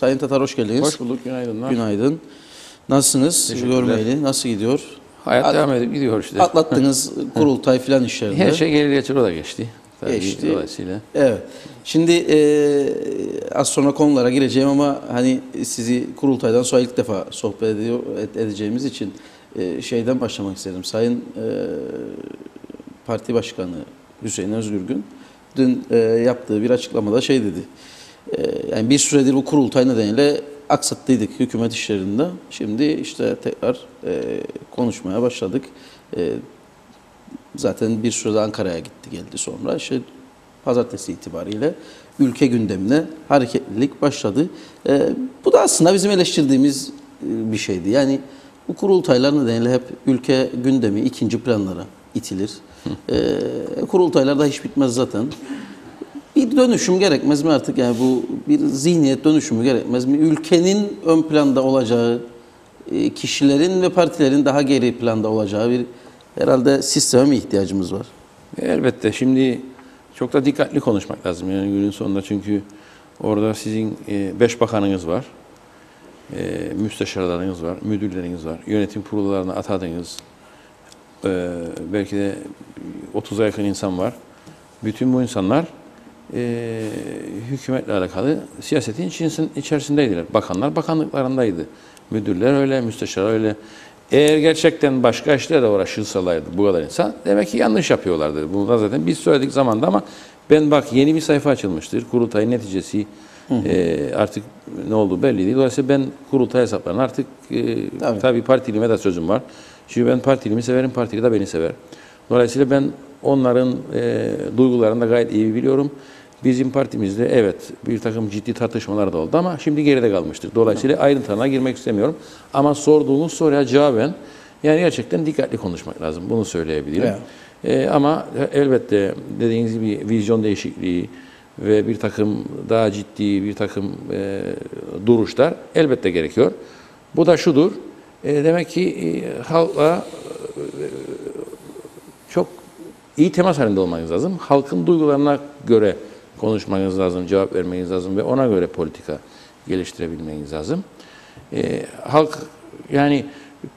Sayın Tatar hoş geldiniz. Hoş bulduk, günaydınlar. Günaydın. Nasılsınız? Görmeyeli. Nasıl gidiyor? Hayat devam edip gidiyor işte. Atlattınız kurultay filan işlerinde. Her şey geri geçir, o da geçti. Tabii Geçti. Dolayısıyla. Evet. Şimdi az sonra konulara gireceğim ama hani sizi kurultaydan sonra ilk defa sohbet edeceğimiz için şeyden başlamak istedim. Sayın Parti Başkanı Hüseyin Özgürgün dün yaptığı bir açıklamada şey dedi. Yani bir süredir bu kurultay nedeniyle aksattıydık hükümet işlerinde. Şimdi işte tekrar konuşmaya başladık. Zaten bir sürede Ankara'ya gitti geldi sonra. İşte pazartesi itibariyle ülke gündemine hareketlilik başladı. Bu da aslında bizim eleştirdiğimiz bir şeydi. Yani bu kurultaylar nedeniyle hep ülke gündemi ikinci planlara itilir. Kurultaylar da hiç bitmez zaten. Bir dönüşüm gerekmez mi artık? Yani bu bir zihniyet dönüşümü gerekmez mi? Ülkenin ön planda olacağı, kişilerin ve partilerin daha geri planda olacağı bir herhalde sisteme mi ihtiyacımız var? Elbette. Şimdi çok da dikkatli konuşmak lazım yani günün sonunda, çünkü orada sizin 5 bakanınız var, müsteşarlarınız var, müdürleriniz var, yönetim kurullarına atadığınız belki de 30'a yakın insan var. Bütün bu insanlar hükümetle alakalı siyasetin içerisindeydiler. Bakanlar bakanlıklarındaydı. Müdürler öyle, müsteşarlar öyle. Eğer gerçekten başka işlerle uğraşırsalardı bu kadar insan, demek ki yanlış yapıyorlardı. Bunu da zaten biz söyledik zamanda, ama ben bak yeni bir sayfa açılmıştır. Kurultayın neticesi artık ne olduğu belli değil. Dolayısıyla ben kurultay hesaplarını artık tabii partilime de sözüm var. Çünkü ben partilimi severim, partili de beni sever. Dolayısıyla ben onların duygularını da gayet iyi biliyorum. Bizim partimizde evet bir takım ciddi tartışmalar da oldu ama şimdi geride kalmıştır. Dolayısıyla ayrıntılarına girmek istemiyorum. Ama sorduğunuz soruya cevaben yani gerçekten dikkatli konuşmak lazım. Bunu söyleyebilirim. Ama elbette dediğiniz gibi vizyon değişikliği ve bir takım daha ciddi bir takım duruşlar elbette gerekiyor. Bu da şudur. Demek ki halkla çok iyi temas halinde olmanız lazım. Halkın duygularına göre konuşmanız lazım, cevap vermeniz lazım ve ona göre politika geliştirebilmeniz lazım. Halk yani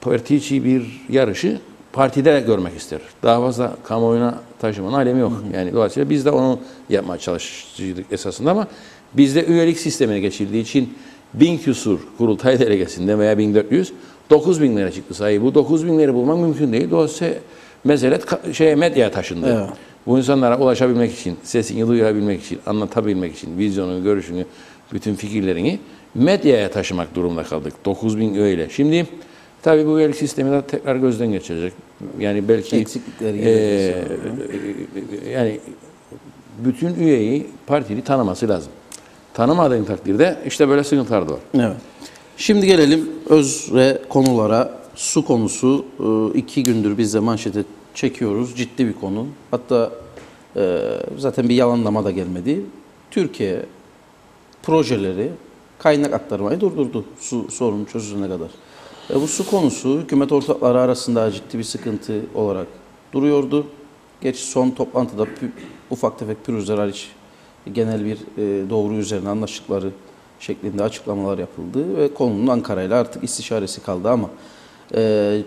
parti içi bir yarışı partide görmek ister. Daha fazla kamuoyuna taşımanın alemi yok. Yani dolayısıyla biz de onu yapmaya çalıştık esasında, ama bizde üyelik sistemine geçildiği için 1000 küsur kurultay delegesinde veya 1400 9000'lere çıktı sayı. Bu 9000'leri bulmak mümkün değil. Dolayısıyla mesele medyaya taşındı. Evet. Bu insanlara ulaşabilmek için, sesini duyurabilmek için, anlatabilmek için, vizyonunu, görüşünü, bütün fikirlerini medyaya taşımak durumunda kaldık. 9000 öyle. Şimdi tabii bu üyelik sistemi de tekrar gözden geçirecek. Yani belki yani bütün üyeyi partili tanıması lazım. Tanımadığın takdirde işte böyle sıkıntılar da var. Evet. Şimdi gelelim öz ve konulara. Su konusu 2 gündür biz de manşete çekiyoruz. Ciddi bir konu. Hatta zaten bir yalanlama da gelmedi. Türkiye projeleri kaynak aktarmayı durdurdu su sorunu çözülene kadar. Bu su konusu hükümet ortakları arasında ciddi bir sıkıntı olarak duruyordu. Geç son toplantıda ufak tefek pürüzler hariç genel bir doğru üzerine anlaştıkları şeklinde açıklamalar yapıldı ve konunun Ankara'yla artık istişaresi kaldı, ama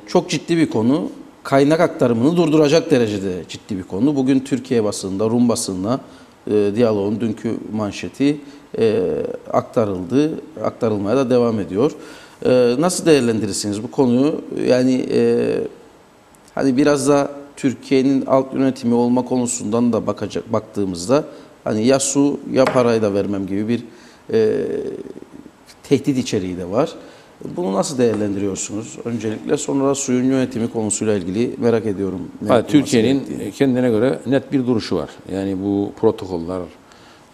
çok ciddi bir konu. Kaynak aktarımını durduracak derecede ciddi bir konu. Bugün Türkiye basınında, Rum basınına diyaloğun dünkü manşeti aktarıldı. Aktarılmaya da devam ediyor. Nasıl değerlendirirsiniz bu konuyu? Yani hani biraz da Türkiye'nin alt yönetimi olma konusundan da baktığımızda hani ya su ya parayı da vermem gibi bir tehdit içeriği de var. Bunu nasıl değerlendiriyorsunuz? Öncelikle, sonra da suyun yönetimi konusuyla ilgili merak ediyorum. Türkiye'nin kendine göre net bir duruşu var. Yani bu protokoller,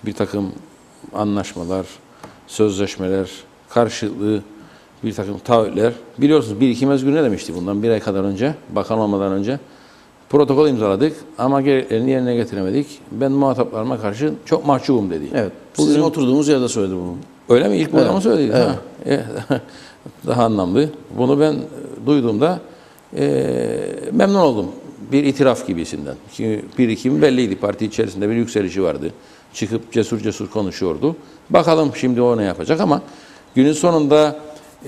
bir takım anlaşmalar, sözleşmeler, karşılığı bir takım taahhütler. Biliyorsunuz Birikim Özgür ne demişti bundan bir ay kadar önce, bakan olmadan önce? Protokol imzaladık ama gereklerini yerine getiremedik. Ben muhataplarıma karşı çok mahcubum dedi. Evet. Sizin oturduğumuz yerde söyledi bunu. Öyle mi? İlk burada mı söyledi? Evet. Daha anlamlı. Bunu ben duyduğumda memnun oldum. Bir itiraf gibisinden. Çünkü Birikim belliydi. Parti içerisinde bir yükselişi vardı. Çıkıp cesur cesur konuşuyordu. Bakalım şimdi o ne yapacak, ama Günün sonunda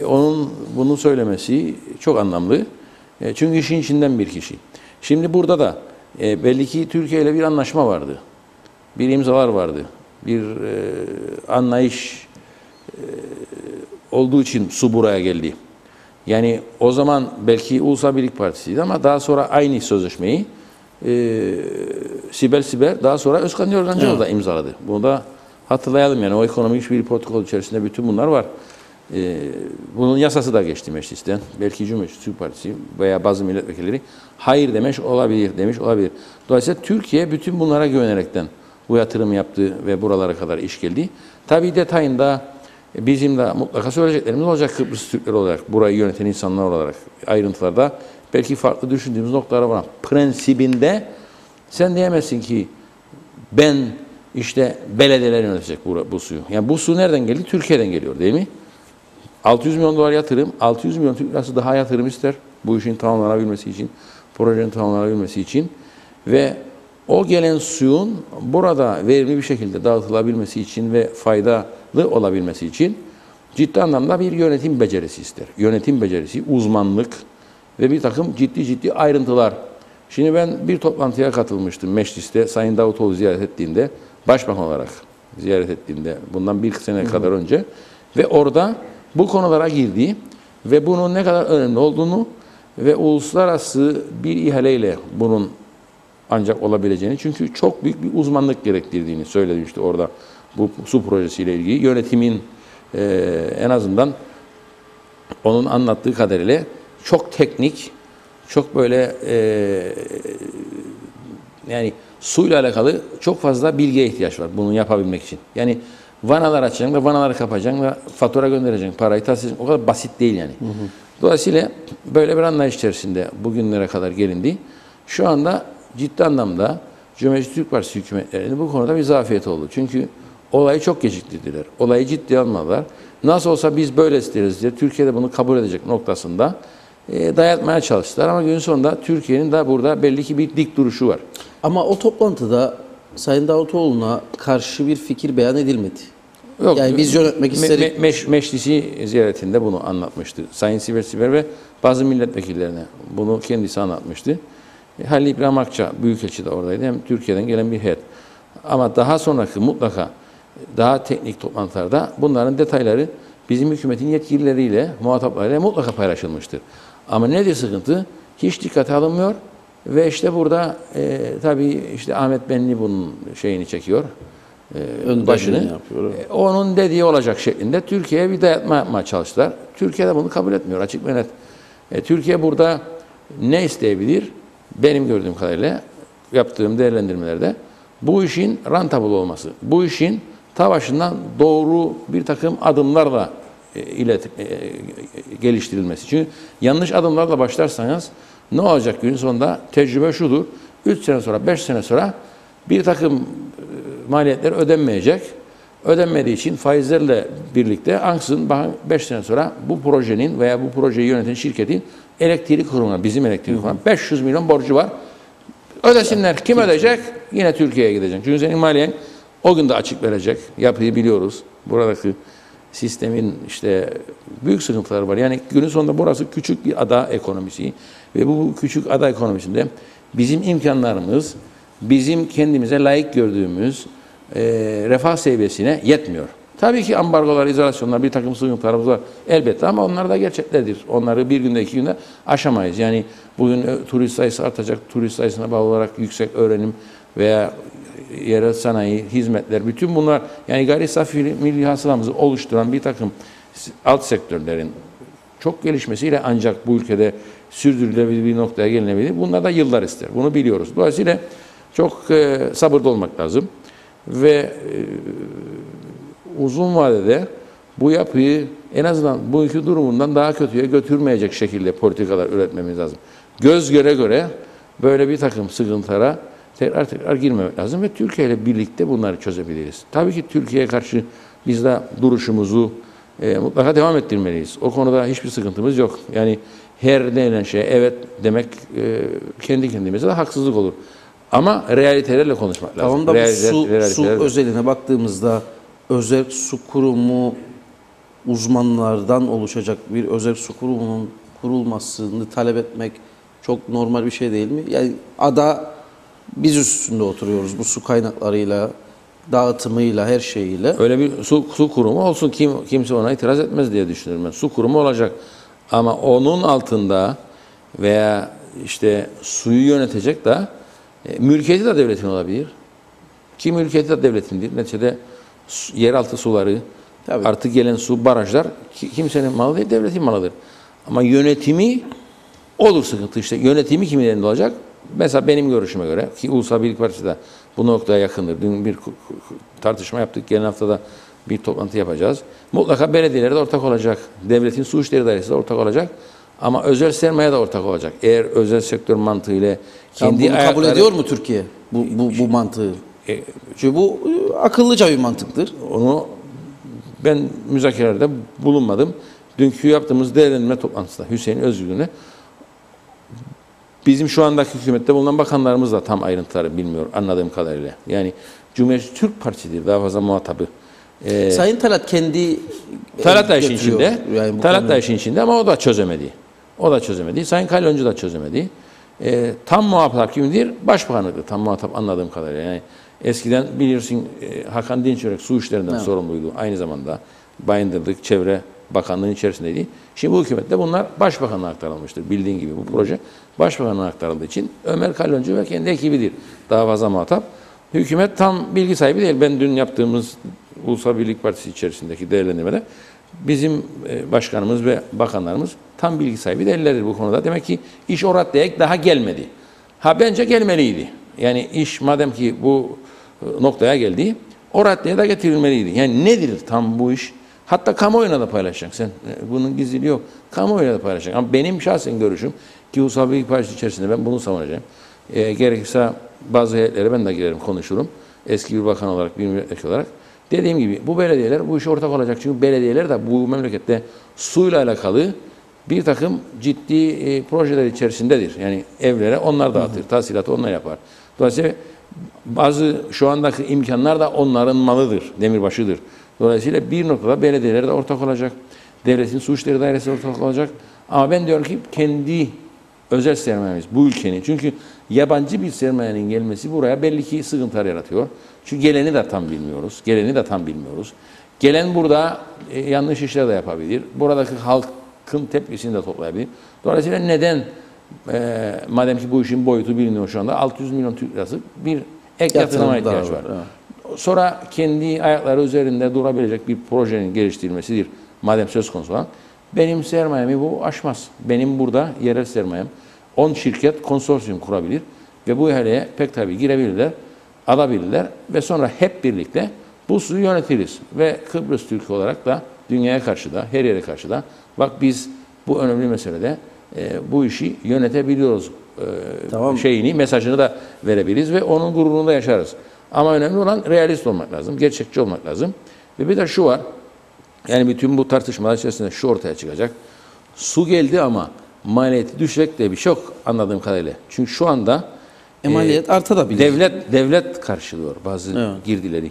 onun bunu söylemesi çok anlamlı. Çünkü işin içinden bir kişi. Şimdi burada da belli ki Türkiye ile bir anlaşma vardı. Bir imzalar vardı. Bir anlayış olduğu için su buraya geldi. Yani o zaman belki Ulusal Birlik Partisi'ydi ama daha sonra aynı sözleşmeyi Sibel Siber daha sonra Özkan Yorgancıoğlu da imzaladı. Bunu da hatırlayalım yani o ekonomik bir protokol içerisinde bütün bunlar var. Bunun yasası da geçti meclisten. Belki Cumhuriyet Türk Partisi veya bazı milletvekilleri hayır demiş olabilir. Dolayısıyla Türkiye bütün bunlara güvenerekten bu yatırım yaptı ve buralara kadar iş geldi. Tabii detayında bizim de mutlaka söyleyeceklerimiz olacak Kıbrıs Türkleri olarak, burayı yöneten insanlar olarak ayrıntılarda belki farklı düşündüğümüz noktalar var. Prensibinde sen diyemezsin ki ben işte belediyeler yönetecek bu suyu. Yani bu su nereden geldi? Türkiye'den geliyor değil mi? 600 milyon dolar yatırım, 600 milyon Türk lirası daha yatırım ister bu işin tamamlanabilmesi için, projenin tamamlanabilmesi için ve o gelen suyun burada verimli bir şekilde dağıtılabilmesi için ve faydalı olabilmesi için ciddi anlamda bir yönetim becerisi ister. Yönetim becerisi, uzmanlık ve bir takım ciddi ayrıntılar. Şimdi ben bir toplantıya katılmıştım mecliste Sayın Davutoğlu ziyaret ettiğinde, başbakan olarak ziyaret ettiğinde bundan bir sene kadar önce ve orada bu konulara girdi ve bunun ne kadar önemli olduğunu ve uluslararası bir ihaleyle bunun ancak olabileceğini çünkü çok büyük bir uzmanlık gerektirdiğini söylemişti orada bu su projesiyle ilgili. Yönetimin en azından onun anlattığı kadarıyla çok teknik, çok böyle yani suyla alakalı çok fazla bilgiye ihtiyaç var bunu yapabilmek için. Yani vanalar açacaksın da vanaları kapatacaksın ve fatura göndereceksin, parayı tahsil edeceksin. O kadar basit değil yani. Dolayısıyla böyle bir anlayış içerisinde bugünlere kadar gelindi. Şu anda ciddi anlamda Cumhuriyet Türk Partisi hükümetlerinin bu konuda bir zafiyeti oldu. Çünkü olayı çok geciktirdiler. Olayı ciddiye almadılar. Nasıl olsa biz böyle isteriz diye Türkiye'de bunu kabul edecek noktasında dayatmaya çalıştılar. Ama günün sonunda Türkiye'nin de burada belli ki bir dik duruşu var. Ama o toplantıda Sayın Davutoğlu'na karşı bir fikir beyan edilmedi. Yok, Yani biz yönetmek istedik. Meclisi ziyaretinde bunu anlatmıştı. Sayın Sibel Siber ve bazı milletvekillerine bunu kendisi anlatmıştı. Halil İbrahim Akça Büyükelçi de oradaydı. Hem Türkiye'den gelen bir heyet. Ama daha sonraki mutlaka daha teknik toplantılarda bunların detayları bizim hükümetin yetkilileriyle, muhataplarıyla mutlaka paylaşılmıştır. Ama nedir sıkıntı? Hiç dikkate alınmıyor ve işte burada tabii işte Ahmet Benli bunun şeyini çekiyor. Başını yapıyor. Onun dediği olacak şeklinde Türkiye'ye bir dayatma yapmaya çalıştılar. Türkiye de bunu kabul etmiyor açık ve net. Türkiye burada ne isteyebilir? Benim gördüğüm kadarıyla yaptığım değerlendirmelerde bu işin rentable olması, bu işin ta başından doğru bir takım adımlarla geliştirilmesi. Çünkü yanlış adımlarla başlarsanız ne olacak günün sonunda? Tecrübe şudur. 3 sene sonra, 5 sene sonra bir takım maliyetler ödenmeyecek. Ödenmediği için faizlerle birlikte ansızın 5 sene sonra bu projenin veya bu projeyi yöneten şirketin elektrik kurumuna, bizim elektrik kurumuna 500 milyon borcu var. Ödesinler. Kim ödeyecek? Yine Türkiye'ye gidecek. Çünkü senin maliyen o gün de açık verecek. Yapıyı biliyoruz. Buradaki sistemin işte büyük sıkıntıları var. Yani günün sonunda burası küçük bir ada ekonomisi ve bu küçük ada ekonomisinde bizim imkanlarımız, bizim kendimize layık gördüğümüz refah seviyesine yetmiyor. Tabii ki ambargolar, izolasyonlar, bir takım sıkıntılarımız var elbette ama onlar da gerçeklerdir. Onları bir günde, 2 günde aşamayız. Yani bugün turist sayısı artacak, turist sayısına bağlı olarak yüksek öğrenim veya yerel sanayi, hizmetler, bütün bunlar yani gayri safi milli hasılamızı oluşturan bir takım alt sektörlerin çok gelişmesiyle ancak bu ülkede sürdürülebilir bir noktaya gelinebilir. Bunlar da yıllar ister. Bunu biliyoruz. Dolayısıyla çok sabırlı olmak lazım ve uzun vadede bu yapıyı en azından bugünkü durumundan daha kötüye götürmeyecek şekilde politikalar üretmemiz lazım. Göz göre göre böyle bir takım sıkıntılara tekrar girmemek lazım ve Türkiye ile birlikte bunları çözebiliriz. Tabii ki Türkiye'ye karşı biz de duruşumuzu mutlaka devam ettirmeliyiz. O konuda hiçbir sıkıntımız yok. Yani her denilen şeye evet demek kendi kendimize de haksızlık olur. Ama realitelerle konuşmak lazım. Tamam da bu su özeline baktığımızda özel su kurumu uzmanlardan oluşacak bir özel su kurumunun kurulmasını talep etmek çok normal bir şey değil mi? Yani ada biz üstünde oturuyoruz bu su kaynaklarıyla, dağıtımıyla, her şeyiyle. Öyle bir su kurumu olsun, kimse ona itiraz etmez diye düşünüyorum ben. Su kurumu olacak ama onun altında veya işte suyu yönetecek de mülkiyeti de devletin olabilir. Ki mülkiyeti de devletin değil. Neticede yeraltı suları, Tabii. artık gelen su, barajlar kimsenin malı değil, devletin malıdır. Ama yönetimi olur sıkıntı işte. Yönetimi kimin elinde olacak? Mesela benim görüşüme göre ki Ulusal Birlik Partisi de bu noktaya yakındır. Dün bir tartışma yaptık. Gelen haftada bir toplantı yapacağız. Mutlaka belediyeler de ortak olacak. Devletin su işleri dairesi de ortak olacak. Ama özel sermaye de ortak olacak. Eğer özel sektör mantığıyla kendi Bunu kabul ayakları... ediyor mu Türkiye bu mantığı? Çünkü bu akıllıca bir mantıktır. Onu ben müzakerelerde bulunmadım. Dünkü yaptığımız değerlendirme toplantısında Hüseyin Özgür'üne bizim şu andaki hükümette bulunan bakanlarımız da tam ayrıntıları bilmiyor anladığım kadarıyla. Yani Cumhuriyet Türk Partisi'dir daha fazla muhatabı. Sayın Talat kendi Talat da işin getiriyor. içinde. Yani Talat da işin içinde ama o da çözemedi. O da çözemedi. Sayın Kalyoncu da çözemedi. Tam muhatap kimdir? Başbakanlıktır tam muhatap anladığım kadarıyla. Yani eskiden bilirsin Hakan Dinçörek su işlerinden sorumluydu. Aynı zamanda Bayındırlık Çevre Bakanlığı'nın içerisindeydi. Şimdi bu hükümette bunlar Başbakanlığa aktarılmıştır. Bildiğin gibi bu proje Başbakanlığa aktarıldığı için Ömer Kalyoncu ve kendi ekibidir daha fazla muhatap. Hükümet tam bilgi sahibi değil. Ben dün yaptığımız Ulusal Birlik Partisi içerisindeki değerlendirmede bizim başkanımız ve bakanlarımız tam bilgi sahibi değillerdir bu konuda. Demek ki iş o raddeye daha gelmedi. Bence gelmeliydi. Yani iş madem ki bu noktaya geldi, o raddeye de getirilmeliydi. Yani nedir tam bu iş? Hatta kamuoyuna da paylaşacaksın. Sen bunun gizliliği yok. Kamuoyuna da paylaşacaksın. Ama benim şahsen görüşüm ki Ulusal Birlik Partisi içerisinde ben bunu savunacağım. Gerekirse bazı heyetlere ben de girerim, konuşurum. Eski bir bakan olarak, bir milletvekili olarak. Dediğim gibi bu belediyeler bu işe ortak olacak. Çünkü belediyeler de bu memlekette suyla alakalı bir takım ciddi projeler içerisindedir. Yani evlere onlar dağıtır, tahsilatı onlar yapar. Dolayısıyla bazı şu andaki imkanlar da onların malıdır, demirbaşıdır. Dolayısıyla bir noktada belediyeler de ortak olacak. Devletin su işleri dairesi ortak olacak. Ama ben diyorum ki kendi özel sermayemiz bu ülkenin. Çünkü yabancı bir sermayenin gelmesi buraya belli ki sıkıntılar yaratıyor. Çünkü geleni de tam bilmiyoruz. Gelen burada yanlış işler de yapabilir. Buradaki halkın tepkisini de toplayabilir. Dolayısıyla neden madem ki bu işin boyutu biliniyor şu anda 600 milyon Türk lirası bir ek yatırıma ihtiyaç var. Evet. Sonra kendi ayakları üzerinde durabilecek bir projenin geliştirilmesidir. Madem söz konusu olan. Benim sermayemi bu aşmaz. Benim burada yerel sermayem 10 şirket konsorsiyum kurabilir ve bu ihaleye pek tabii girebilirler, alabilirler ve sonra hep birlikte bu suyu yönetiriz. Ve Kıbrıs Türkiye olarak da dünyaya karşı da, her yere karşı da bak biz bu önemli meselede bu işi yönetebiliyoruz mesajını da verebiliriz ve onun gururunu da yaşarız. Ama önemli olan realist olmak lazım, gerçekçi olmak lazım. Ve bir de şu var, yani bütün bu tartışmalar içerisinde şu ortaya çıkacak. Su geldi ama maliyeti düşecek diye bir şey yok anladığım kadarıyla. Çünkü şu anda maliyet artabilir. Devlet karşılıyor bazı girdileri.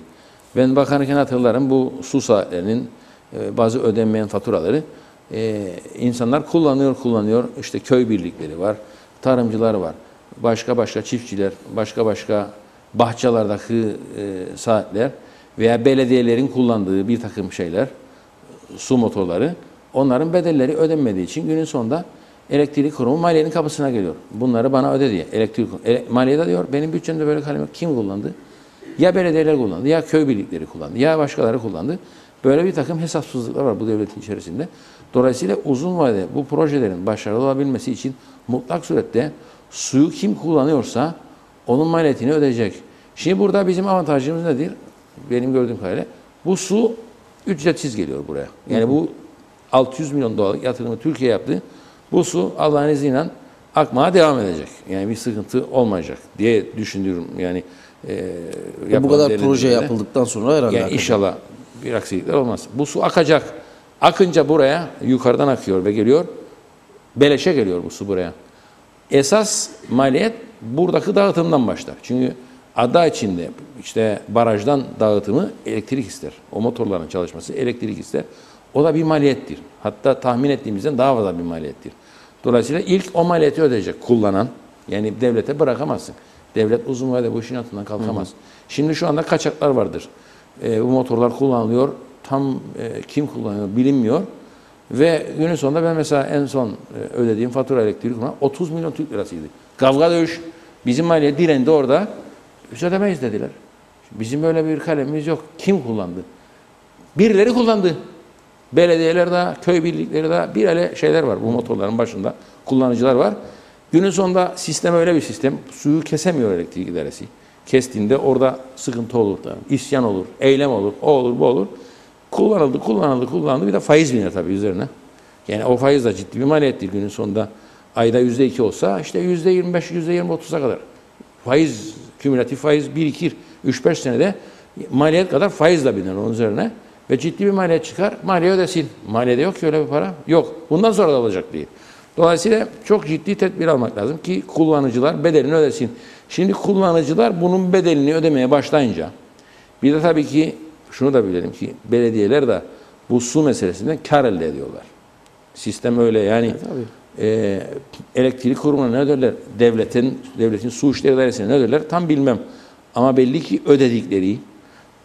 Ben bakanken hatırlarım bu su saatlerinin bazı ödenmeyen faturaları insanlar kullanıyor. İşte köy birlikleri var, tarımcılar var, başka çiftçiler, başka bahçelerdeki saatler veya belediyelerin kullandığı bir takım şeyler, su motorları, onların bedelleri ödenmediği için günün sonunda elektrik kurumu maliyenin kapısına geliyor. Bunları bana öde diye. Maliye de diyor benim bütçemde böyle kalem yok. Kim kullandı? Ya belediyeler kullandı, ya köy birlikleri kullandı, ya başkaları kullandı. Böyle bir takım hesapsızlıklar var bu devletin içerisinde. Dolayısıyla uzun vadede bu projelerin başarılı olabilmesi için mutlak surette suyu kim kullanıyorsa onun maliyetini ödeyecek. Şimdi burada bizim avantajımız nedir? Benim gördüğüm kadarıyla bu su ücretsiz geliyor buraya. Yani bu 600 milyon dolarlık yatırımı Türkiye yaptı. Bu su Allah'ın izniyle akmaya devam edecek. Yani bir sıkıntı olmayacak diye düşünüyorum. Yani bu kadar proje yapıldıktan sonra herhalde. Yani inşallah bir aksilikler olmaz. Bu su akacak. Akınca buraya yukarıdan akıyor ve geliyor. Beleşe geliyor bu su buraya. Esas maliyet buradaki dağıtımdan başlar. Çünkü ada içinde işte barajdan dağıtımı elektrik ister. O motorların çalışması elektrik ister. O da bir maliyettir. Hatta tahmin ettiğimizden daha fazla bir maliyettir. Dolayısıyla ilk o maliyeti ödeyecek kullanan. Yani devlete bırakamazsın. Devlet uzun vadede bu işin altından kalkamaz. Şimdi şu anda kaçaklar vardır. Bu motorlar kullanılıyor. Tam kim kullanıyor bilinmiyor. Ve günün sonunda ben mesela en son ödediğim fatura elektrik 30 milyon Türk lirasıydı. Kavga dövüş. Bizim maliye direndi orada. Biz ödemeyiz dediler. Bizim böyle bir kalemimiz yok. Kim kullandı? Birileri kullandı. Belediyelerde, köy birlikleri de bir ele şeyler var bu motorların başında. Kullanıcılar var. Günün sonunda sistem öyle bir sistem. Suyu kesemiyor elektrik idaresi. Kestiğinde orada sıkıntı olur, isyan olur, eylem olur, o olur, bu olur. Kullanıldı. Bir de faiz biner tabii üzerine. Yani o faiz de ciddi bir maliyettir günün sonunda. Ayda %2 olsa işte %25, %20-30'a kadar. Faiz, kümülatif faiz birikir. 3-5 senede maliyet kadar faiz de biner onun üzerine. Ve ciddi bir maliyet çıkar. Maliye ödesin. Maliyede yok ki öyle bir para. Yok. Bundan sonra da olacak değil. Dolayısıyla çok ciddi tedbir almak lazım ki kullanıcılar bedelini ödesin. Şimdi kullanıcılar bunun bedelini ödemeye başlayınca bir de tabii ki şunu da bilelim ki belediyeler de bu su meselesinden kar elde ediyorlar. Sistem öyle yani elektrik kurumuna ne öderler? Devletin su işleri dairesine ne öderler? Tam bilmem. Ama belli ki ödedikleri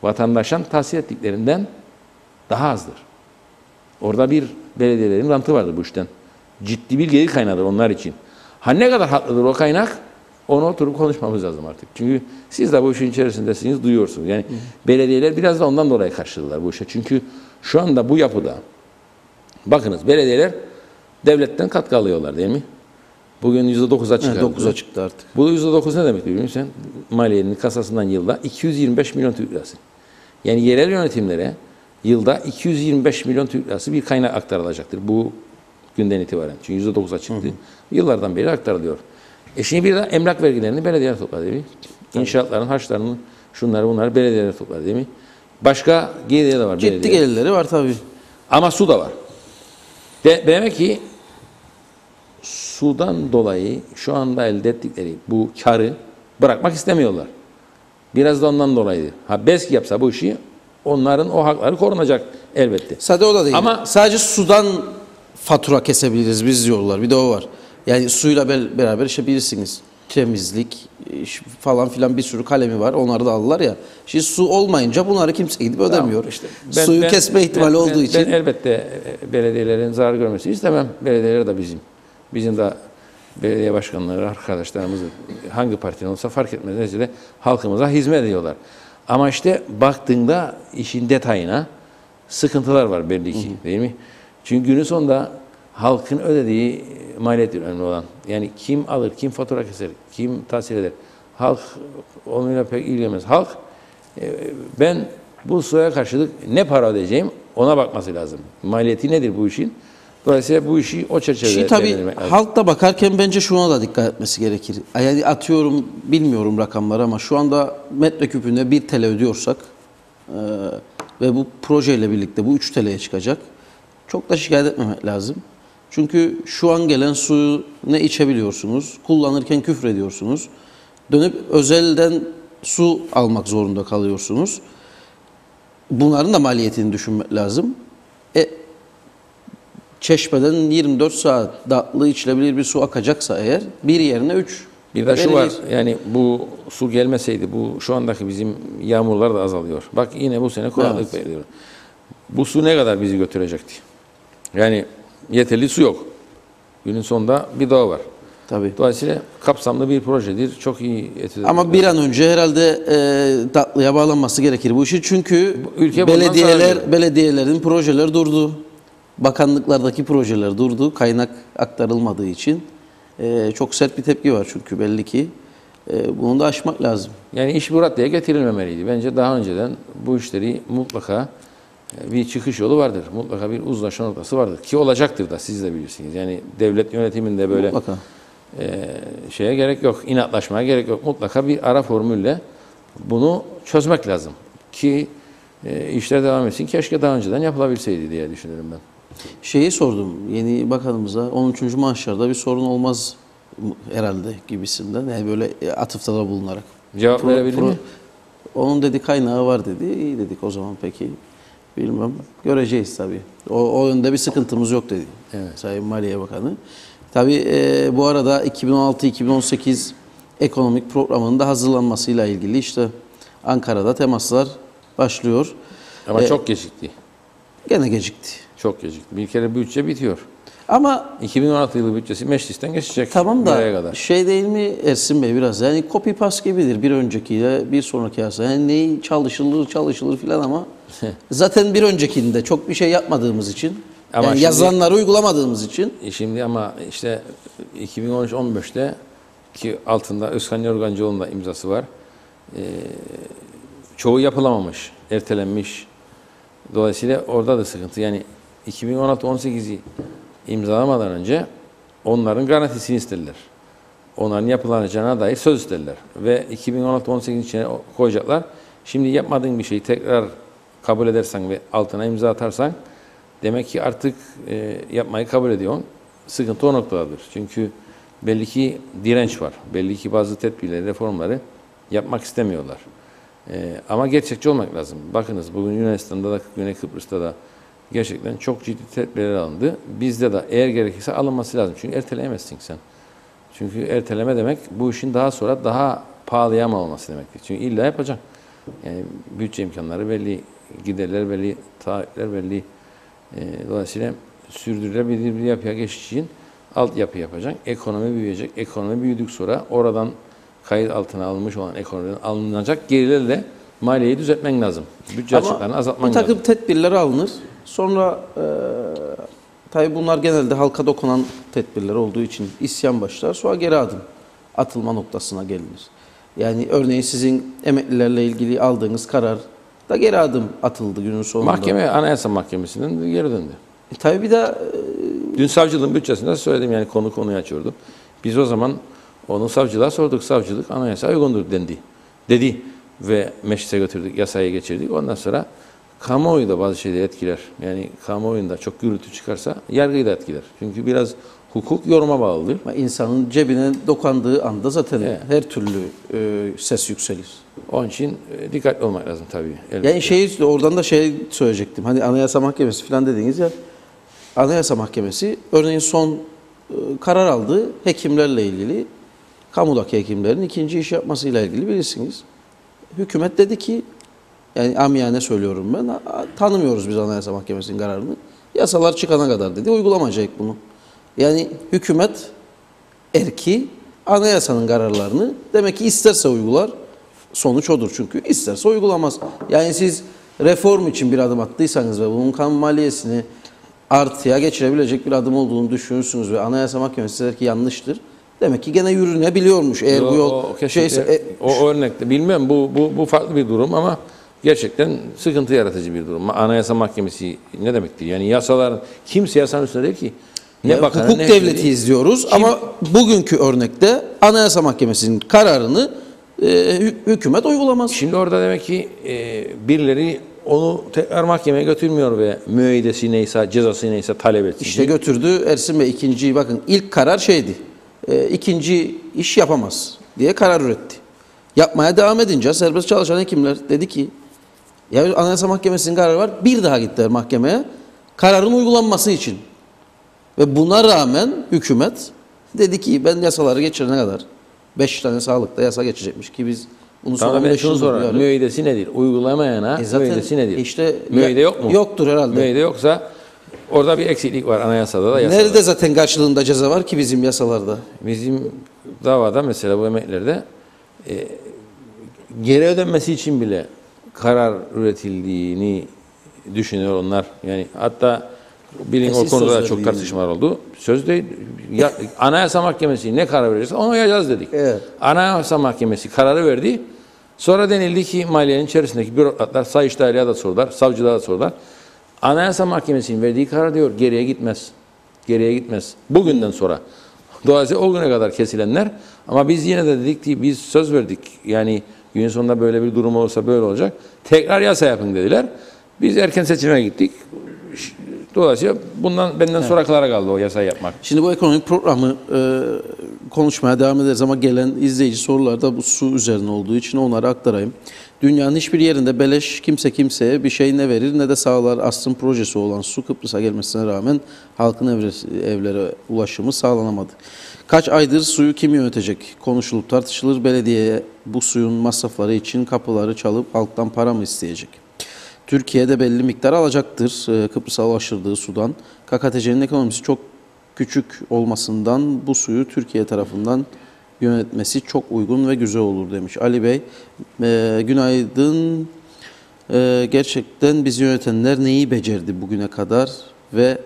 vatandaştan tahsil ettiklerinden daha azdır. Orada bir belediyelerin rantı vardır bu işten. Ciddi bir gelir kaynağıdır onlar için. Ha ne kadar haklıdır o kaynak? Onu oturup konuşmamız lazım artık. Çünkü siz de bu işin içerisindesiniz, duyuyorsunuz. Yani belediyeler biraz da ondan dolayı karşıladılar bu işe. Çünkü şu anda bu yapıda bakınız belediyeler devletten katkı alıyorlar değil mi? Bugün %9'a çıkardı. Evet, 9'a çıktı artık. Bu %9 ne demek biliyor musun sen? Maliyenin kasasından yılda 225 milyon Türk lirası. Yani yerel yönetimlere yılda 225 milyon Türk lirası bir kaynak aktarılacaktır bu günden itibaren. Çünkü %9'a çıktı. Yıllardan beri aktarılıyor. Şimdi bir de emlak vergilerini belediyeler toplar değil mi? İnşaatların, harçlarını, şunları bunları belediyeler toplar değil mi? Başka gelirleri de var. Ciddi gelirleri var tabii. Ama su da var. Demek ki sudan dolayı şu anda elde ettikleri bu karı bırakmak istemiyorlar. Biraz da ondan dolayı. Ha BESK yapsa bu işi onların o hakları korunacak elbette. Sadece o da değil. Ama sadece sudan fatura kesebiliriz biz diyorlar. Bir de o var. Yani suyla beraber işte bilirsiniz temizlik falan filan bir sürü kalemi var. Onları da aldılar ya. Şimdi su olmayınca bunları kimse gidip ödemiyor. işte suyu kesme ihtimali olduğu için. Ben elbette belediyelerin zarar görmesini istemem. Belediyeler de bizim de belediye başkanları, arkadaşlarımız hangi partiden olsa fark etmez. Neticede halkımıza hizmet ediyorlar. Ama işte baktığında işin detayına sıkıntılar var belli ki değil mi? Çünkü günün sonunda halkın ödediği maliyet önemli olan. Yani kim alır, kim fatura keser, kim tahsil eder. Halk onunla pek ilgilenmez. Halk ben bu suya karşılık ne para ödeyeceğim ona bakması lazım. Maliyeti nedir bu işin? Dolayısıyla bu işi o çerçevede tabii belirlemek lazım. halk da bakarken bence şuna da dikkat etmesi gerekir. Yani atıyorum bilmiyorum rakamları ama şu anda metreküpüne 1 TL ödüyorsak ve bu projeyle birlikte bu 3 TL'ye çıkacak. Çok da şikayet etmemek lazım. Çünkü şu an gelen suyu ne içebiliyorsunuz, kullanırken küfrediyorsunuz. Dönüp özelden su almak zorunda kalıyorsunuz. Bunların da maliyetini düşünmek lazım. Çeşmeden 24 saat tatlı içilebilir bir su akacaksa eğer bir yerine 3. Bir de şu var yani bu su gelmeseydi bu şu andaki bizim yağmurlar da azalıyor. Bak yine bu sene kuraklık veriyor. Bu su ne kadar bizi götürecekti? Yani yeterli su yok. Günün sonunda bir doğa var. Tabii. Dolayısıyla kapsamlı bir projedir. Çok iyi etüt. Ama bir an önce herhalde tatlıya bağlanması gerekir bu işi. Çünkü ülke belediyelerin projeleri durdu. Bakanlıklardaki projeler durdu. Kaynak aktarılmadığı için çok sert bir tepki var çünkü belli ki. Bunu da aşmak lazım. Yani iş bu raddeye getirilmemeliydi. Bence daha önceden bu işleri mutlaka bir çıkış yolu vardır. Mutlaka bir uzlaşma noktası vardır. Ki olacaktır da siz de bilirsiniz. Yani devlet yönetiminde böyle şeye gerek yok. İnatlaşmaya gerek yok. Mutlaka bir ara formülle bunu çözmek lazım. Ki işler devam etsin. Keşke daha önceden yapılabilseydi diye düşünüyorum ben. Şeyi sordum yeni bakanımıza 13. maaşlarda bir sorun olmaz herhalde gibisinden. Yani böyle atıfta da bulunarak. Cevap verebildi mi? Onun dedi kaynağı var dedi. İyi dedik o zaman peki. Bilmem. Göreceğiz tabii. O yönde bir sıkıntımız yok dedi. Evet. Sayın Maliye Bakanı. Tabii bu arada 2016-2018 ekonomik programının da hazırlanmasıyla ilgili işte Ankara'da temaslar başlıyor. Ama çok gecikti. Gene gecikti. Çok gecikti. Bir kere bütçe bitiyor. Ama 2016 yılı bütçesi meclisten geçecek. tamam bir aya da kadar. şey değil mi Ersin Bey biraz yani copy paste gibidir bir öncekiyle bir sonraki yasa. Yani neyi çalışılır filan ama zaten bir öncekinde çok bir şey yapmadığımız için Ama yani şimdi- yazılanları uygulamadığımız için Şimdi ama işte 2013-15'te ki altında Özkan Yorgancıoğlu'nun da imzası var. Çoğu yapılamamış, ertelenmiş. Dolayısıyla orada da sıkıntı. Yani 2016-18'i imzalamadan önce onların garantisini istediler. Onların yapılanacağına dair söz istediler. Ve 2016-18 içine koyacaklar. Şimdi yapmadığın bir şeyi tekrar kabul edersen ve altına imza atarsan demek ki artık yapmayı kabul ediyorsun. Sıkıntı o noktadadır. Çünkü belli ki direnç var. Belli ki bazı tedbirleri, reformları yapmak istemiyorlar. Ama gerçekçi olmak lazım. Bakınız bugün Yunanistan'da da Güney Kıbrıs'ta da gerçekten çok ciddi tedbirler alındı. Bizde de eğer gerekirse alınması lazım. Çünkü erteleyemezsin sen. Çünkü erteleme demek bu işin daha sonra daha pahalıya mal olması demektir. Çünkü illa yapacaksın. Yani bütçe imkanları belli, giderler belli, taahhütler belli. Dolayısıyla sürdürülebilir bir yapıya geçiş için altyapı yapacaksın. Ekonomi büyüyecek. Ekonomi büyüdük sonra oradan kayıt altına alınmış olan ekonomiden alınacak gerilerle maliyeyi düzeltmen lazım. Bütçe açıklarını azaltman bir takım lazım. tedbirler alınır. Sonra tabii bunlar genelde halka dokunan tedbirler olduğu için isyan başlar. Sonra geri adım atılma noktasına gelinir. Yani örneğin sizin emeklilerle ilgili aldığınız karar da geri adım atıldı günün sonunda. Mahkeme, Anayasa Mahkemesi'nden geri döndü. Tabii bir de Dün savcılığın bütçesinde söyledim yani konuyu açıyordum. Biz o zaman onu savcılığa sorduk. Savcılık anayasa uygundur dedi. Ve meclise götürdük, yasaya geçirdik. Ondan sonra kamuoyu da bazı şeyleri etkiler. Yani kamuoyunda çok gürültü çıkarsa yargıyı da etkiler. Çünkü biraz hukuk yoruma bağlıdır. insanın cebine dokandığı anda zaten Evet. her türlü ses yükselir. Onun için dikkatli olmak lazım tabii. Yani oradan da söyleyecektim. Hani Anayasa Mahkemesi falan dediniz ya. Anayasa Mahkemesi örneğin son karar aldığı hekimlerle ilgili kamudaki hekimlerin ikinci iş yapmasıyla ilgili bilirsiniz. Hükümet dedi ki yani amiyane söylüyorum ben tanımıyoruz biz Anayasa Mahkemesi'nin kararını. Yasalar çıkana kadar dedi uygulamayacak bunu. Yani hükümet erki anayasanın kararlarını demek ki isterse uygular. Sonuç odur çünkü isterse uygulamaz. Yani siz reform için bir adım attıysanız ve bunun kamu maliyesini artıya geçirebilecek bir adım olduğunu düşünürsünüz ve Anayasa Mahkemesi der ki yanlıştır. Demek ki gene yürünebiliyormuş. Eğer bu yol o örnekte bilmem bu farklı bir durum ama gerçekten sıkıntı yaratıcı bir durum. Anayasa Mahkemesi ne demektir? Yani yasalar kimse yasanın üstünde değil ki. Ne bakanı, hukuk ne devleti izliyoruz ama bugünkü örnekte Anayasa Mahkemesi'nin kararını hükümet uygulamaz. Şimdi orada demek ki birileri onu tekrar mahkemeye götürmüyor ve müeyyidesi neyse, cezası neyse talep etsin. İşte götürdü Ersin Bey ikinciyi bakın ilk karar şeydi. İkinci iş yapamaz diye karar üretti. Yapmaya devam edince serbest çalışan hekimler dedi ki ya Anayasa Mahkemesi'nin kararı var. Bir daha gittiler mahkemeye. Kararın uygulanması için. Ve buna rağmen hükümet dedi ki ben yasaları geçirene kadar 5 tane sağlıkta yasa geçecekmiş ki biz bunu son Tamam ben 15 şunu yıldır sorarım. duyuyoruz. Müeyyidesi nedir? Uygulamayana Zaten müeyyidesi nedir? işte müeyyide yok mu? Yoktur herhalde. Müeyyide yoksa orada bir eksiklik var anayasada da yasada. Nerede zaten karşılığında ceza var ki bizim yasalarda? Bizim davada mesela bu emeklerde geri ödenmesi için bile karar üretildiğini düşünüyor onlar. Yani hatta bilin o Kesin konuda söz da çok verdiğini. tartışmalar oldu. Söz değil. Anayasa Mahkemesi ne karar verirse ona uyacağız dedik. Evet. Anayasa Mahkemesi kararı verdi. Sonra denildi ki maliyenin içerisindeki bürokratlar, Sayıştaylı'ya da sordular, savcılığa da sordular. Anayasa Mahkemesi'nin verdiği karar diyor geriye gitmez. Geriye gitmez. Bugünden sonra. Dolayısıyla o güne kadar kesilenler ama biz yine de dedik ki biz söz verdik. Yani günün sonunda böyle bir durum olursa böyle olacak. Tekrar yasa yapın dediler. Biz erken seçime gittik. Dolayısıyla benden sonrakilara kaldı o yasayı yapmak. Şimdi bu ekonomik programı konuşmaya devam ederiz ama gelen izleyici sorular da bu su üzerine olduğu için onları aktarayım. Dünyanın hiçbir yerinde beleş kimse kimseye bir şey ne verir ne de sağlar. Asrın projesi olan su Kıbrıs'a gelmesine rağmen halkın evlere ulaşımı sağlanamadı. Kaç aydır suyu kim yönetecek konuşulup tartışılır. Belediyeye bu suyun masrafları için kapıları çalıp halktan para mı isteyecek? Türkiye'de belli miktar alacaktır Kıbrıs'a ulaştırdığı sudan. KKTC'nin ekonomisi çok küçük olmasından bu suyu Türkiye tarafından yönetmesi çok uygun ve güzel olur demiş. Ali Bey, günaydın. Gerçekten bizi yönetenler neyi becerdi bugüne kadar ve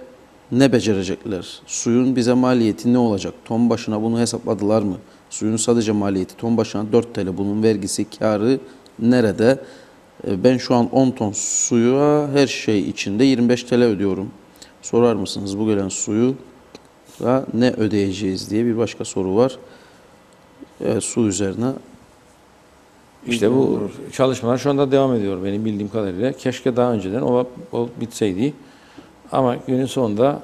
ne becerecekler? Suyun bize maliyeti ne olacak? Ton başına bunu hesapladılar mı? Suyun sadece maliyeti ton başına 4 TL. Bunun vergisi, karı nerede? Ben şu an 10 ton suya her şey içinde 25 TL ödüyorum. Sorar mısınız bu gelen suyu da ne ödeyeceğiz diye bir başka soru var. Su üzerine. İşte bu çalışmalar şu anda devam ediyor benim bildiğim kadarıyla. Keşke daha önceden o bitseydi. Ama günün sonunda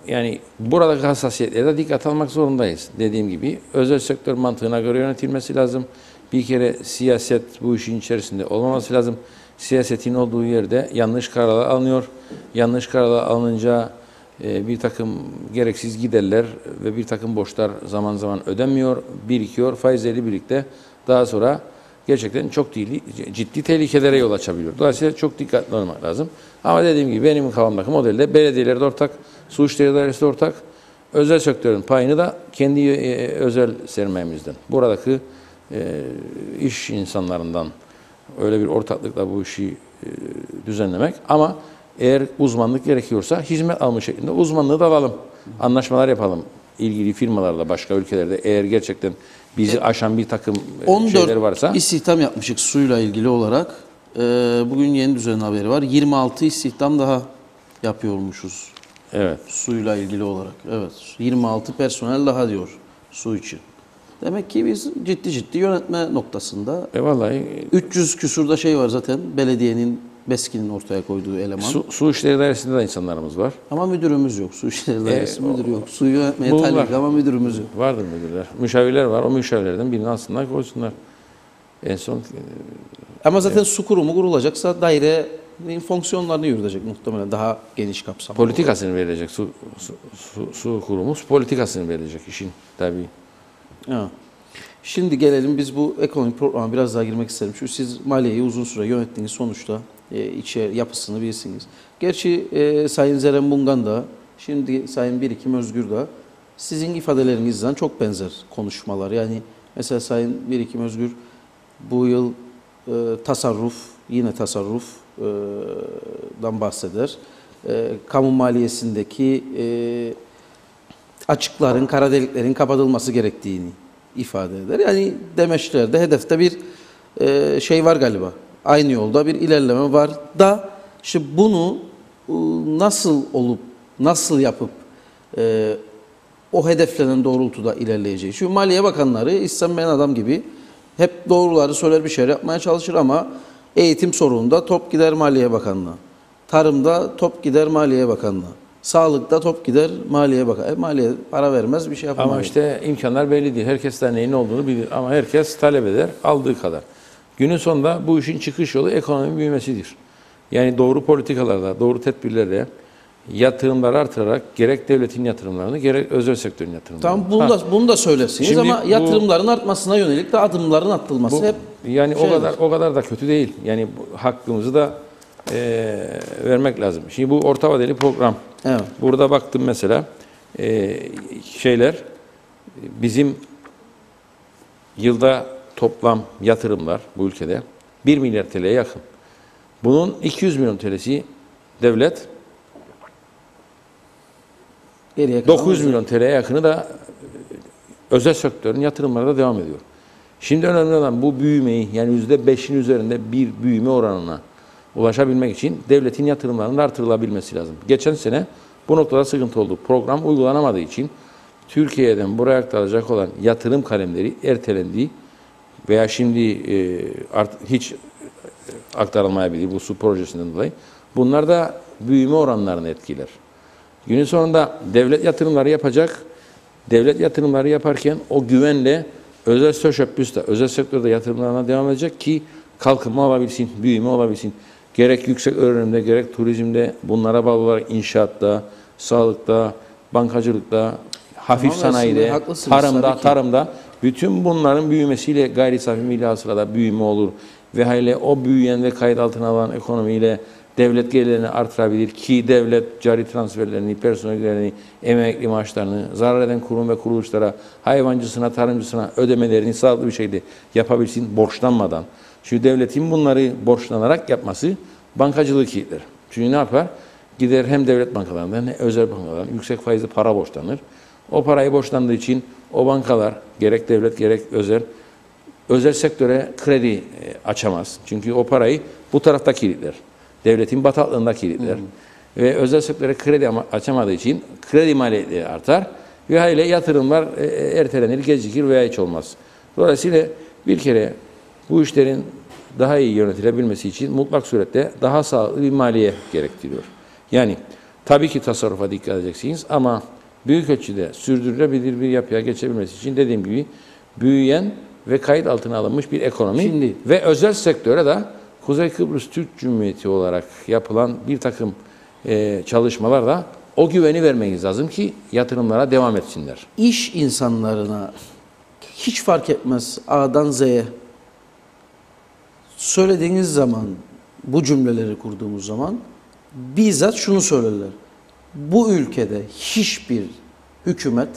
yani buradaki hassasiyetlere de dikkat almak zorundayız. Dediğim gibi özel sektör mantığına göre yönetilmesi lazım. Bir kere siyaset bu işin içerisinde olmaması lazım. Siyasetin olduğu yerde yanlış kararlar alınıyor. Yanlış kararlar alınınca bir takım gereksiz giderler ve bir takım borçlar zaman zaman ödenmiyor, birikiyor, faizleri birlikte daha sonra gerçekten çok ciddi tehlikelere yol açabiliyor. Dolayısıyla çok dikkatli olmak lazım. Ama dediğim gibi benim kafamdaki modelde belediyeler de ortak, su işleri dairesi de ortak, özel sektörün payını da kendi özel sermayemizden. Buradaki iş insanlarından öyle bir ortaklıkla bu işi düzenlemek ama eğer uzmanlık gerekiyorsa hizmet alma şeklinde uzmanlığı da alalım. Anlaşmalar yapalım ilgili firmalarla başka ülkelerde eğer gerçekten bizi aşan bir takım şeyler varsa. 14 istihdam yapmışık suyla ilgili olarak. Bugün yeni düzen haberi var. 26 istihdam daha yapıyormuşuz. Evet. Suyla ilgili olarak. Evet. 26 personel daha diyor su için. Demek ki biz ciddi yönetme noktasında. Vallahi 300 küsurda şey var zaten belediyenin BESKİ'nin ortaya koyduğu eleman. Su işleri dairesinde de insanlarımız var. Ama müdürümüz yok. Su işleri dairesi müdürü yok. Suyu yönetmeye talip ama müdürümüz yok. Vardır müdürler. Müşavirler var. O müşavirlerden birini alsınlar koysunlar. En son Ama zaten su kurumu kurulacaksa dairenin fonksiyonlarını yürütecek muhtemelen daha geniş kapsamlı. politikasını verilecek. Su kurumu politikasını verilecek işin tabii. Evet. Şimdi gelelim biz bu ekonomik programa biraz daha girmek isterim. Çünkü siz maliyeyi uzun süre yönettiğiniz sonuçta yapısını bilirsiniz. Gerçi Sayın Zerem Bungan da şimdi Sayın Birikim Özgür da sizin ifadelerinizden çok benzer konuşmalar. Yani mesela Sayın Birikim Özgür bu yıl yine tasarrufdan bahseder. Kamu maliyesindeki açıkların, kara deliklerin kapatılması gerektiğini ifade eder. Yani demeçlerde, hedefte bir şey var galiba. Aynı yolda bir ilerleme var da işte bunu nasıl yapıp o hedeflenen doğrultuda ilerleyeceği. Çünkü Maliye Bakanları istenmeyen adam gibi hep doğruları söyler bir şeyler yapmaya çalışır ama eğitim sorununda top gider Maliye Bakanlığı'na. Tarımda top gider Maliye Bakanlığı'na. Sağlıkta top gider Maliye Bakanlığı. Maliye para vermez bir şey yapamaz. Ama işte imkanlar belli değil. Herkes de neyin olduğunu bilir ama herkes talep eder aldığı kadar. Günün sonunda bu işin çıkış yolu ekonomi büyümesidir. Yani doğru politikalarla, doğru tedbirlerle yatırımları artırarak gerek devletin yatırımlarını gerek özel sektörün yatırımlarını. Tamam bunu da söylersiniz Şimdi ama yatırımların artmasına yönelik de adımların atılması hep yani o kadar da kötü değil. Yani hakkımızı da vermek lazım. Şimdi bu orta vadeli program. Evet. Burada baktım mesela bizim yılda toplam yatırımlar bu ülkede 1 milyar TL'ye yakın. Bunun 200 milyon TL'si devlet, geriye kalan 900 milyon TL'ye yakını da özel sektörün yatırımları da devam ediyor. Şimdi önemli olan bu büyümeyi yani %5'in üzerinde bir büyüme oranına ulaşabilmek için devletin yatırımlarının artırılabilmesi lazım. Geçen sene bu noktada sıkıntı oldu. Program uygulanamadığı için Türkiye'den buraya aktarılacak olan yatırım kalemleri ertelendiği veya şimdi hiç aktarılmayabilir bu su projesinden dolayı. Bunlar da büyüme oranlarını etkiler. Günün sonunda devlet yatırımları yapacak, devlet yatırımları yaparken o güvenle özel teşebbüsle, özel sektörde yatırımlarına devam edecek ki kalkınma olabilsin, büyüme olabilsin. Gerek yüksek öğrenimde, gerek turizmde, bunlara bağlı olarak inşaatta, sağlıkta, bankacılıkta, hafif Tamam, sanayide, haklısınız, tarımda, tabii ki. tarımda bütün bunların büyümesiyle gayri safi milli hasılada büyüme olur. Ve hele o büyüyen ve kayıt altına alan ekonomiyle devlet gelirlerini artırabilir ki devlet cari transferlerini, personellerini, emekli maaşlarını, zarar eden kurum ve kuruluşlara, hayvancısına, tarımcısına ödemelerini sağlıklı bir şekilde yapabilsin borçlanmadan. Çünkü devletin bunları borçlanarak yapması bankacılık iyidir. Çünkü ne yapar? Gider hem devlet bankalarından hem özel bankalardan yüksek faizli para borçlanır. O parayı borçlandığı için o bankalar gerek devlet gerek özel sektöre kredi açamaz. Çünkü o parayı bu tarafta kilitler. Devletin bataklığında kilitler. Ve özel sektöre kredi açamadığı için kredi maliyetleri artar. Ve haliyle yatırımlar ertelenir, gecikir veya hiç olmaz. Dolayısıyla bir kere bu işlerin daha iyi yönetilebilmesi için mutlak surette daha sağlıklı bir maliye gerektiriyor. Yani tabii ki tasarrufa dikkat edeceksiniz ama büyük ölçüde sürdürülebilir bir yapıya geçebilmesi için dediğim gibi büyüyen ve kayıt altına alınmış bir ekonomi ve özel sektöre de Kuzey Kıbrıs Türk Cumhuriyeti olarak yapılan bir takım çalışmalar da o güveni vermeniz lazım ki yatırımlara devam etsinler. İş insanlarına hiç fark etmez A'dan Z'ye söylediğiniz zaman, bu cümleleri kurduğumuz zaman bizzat şunu söylerler. Bu ülkede hiçbir hükümet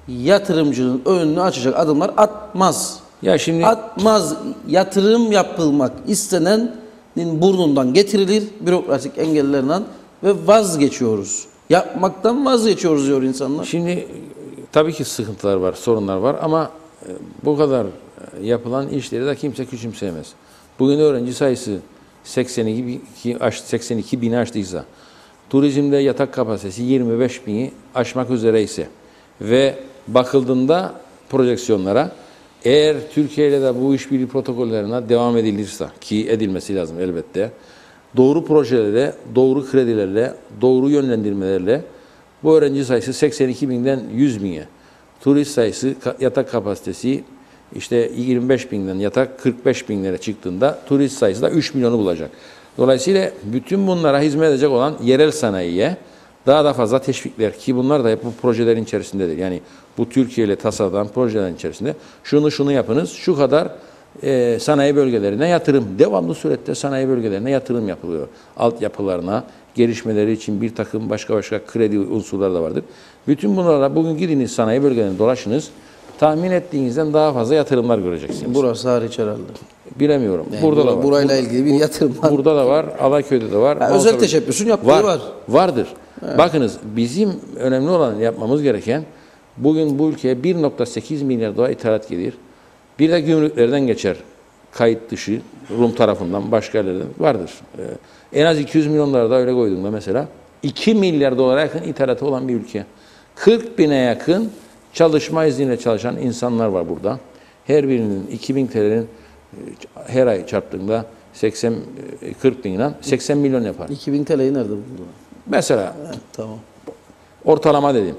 yatırımcının önünü açacak adımlar atmaz. Ya şimdi Atmaz. Yatırım yapılmak istenenin burnundan getirilir bürokratik engellerle ve vazgeçiyoruz. Yapmaktan vazgeçiyoruz diyor insanlar. Şimdi tabii ki sıkıntılar var, sorunlar var ama bu kadar yapılan işleri de kimse küçümseyemez. Bugün öğrenci sayısı 82 bini aştıysa, turizmde yatak kapasitesi 25 bini aşmak üzere ise ve bakıldığında projeksiyonlara eğer Türkiye ile de bu işbirliği protokollerine devam edilirse ki edilmesi lazım elbette. Doğru projelerle, doğru kredilerle, doğru yönlendirmelerle bu öğrenci sayısı 82 binden 100 bine. Turist sayısı, yatak kapasitesi işte 25 binden yatak 45 binlere çıktığında turist sayısı da 3 milyonu bulacak. Dolayısıyla bütün bunlara hizmet edecek olan yerel sanayiye daha da fazla teşvikler ki bunlar da hep bu projelerin içerisindedir. Yani bu Türkiye ile tasarlanan projelerin içerisinde şunu yapınız, şu kadar sanayi bölgelerine yatırım. Devamlı surette sanayi bölgelerine yatırım yapılıyor. Altyapılarına, gelişmeleri için bir takım başka kredi unsurları da vardır. Bütün bunlara bugün gidiniz sanayi bölgelerine dolaşınız. Tahmin ettiğinizden daha fazla yatırımlar göreceksiniz. Burası hariç herhalde. Bilemiyorum. Yani burada da var. Burayla ilgili bir yatırım var. Burada da var, Alayköy'de de var. Özel teşebbüsün yaptığı var. Vardır. Evet. Bakınız bizim önemli olan yapmamız gereken bugün bu ülkeye 1,8 milyar dolar ithalat gelir. Bir de gümrüklerden geçer. Kayıt dışı Rum tarafından başka yerlerden vardır. En az 200 milyon dolar da öyle koyduğunda mesela 2 milyar dolara yakın ithalatı olan bir ülke. 40 bine yakın çalışma izniyle çalışan insanlar var burada. Her birinin 2000 TL'nin her ay çarptığında 40 bin lira 80 milyon yapar. 2000 TL'yi nerede buldular? Mesela Tamam. ortalama dedim.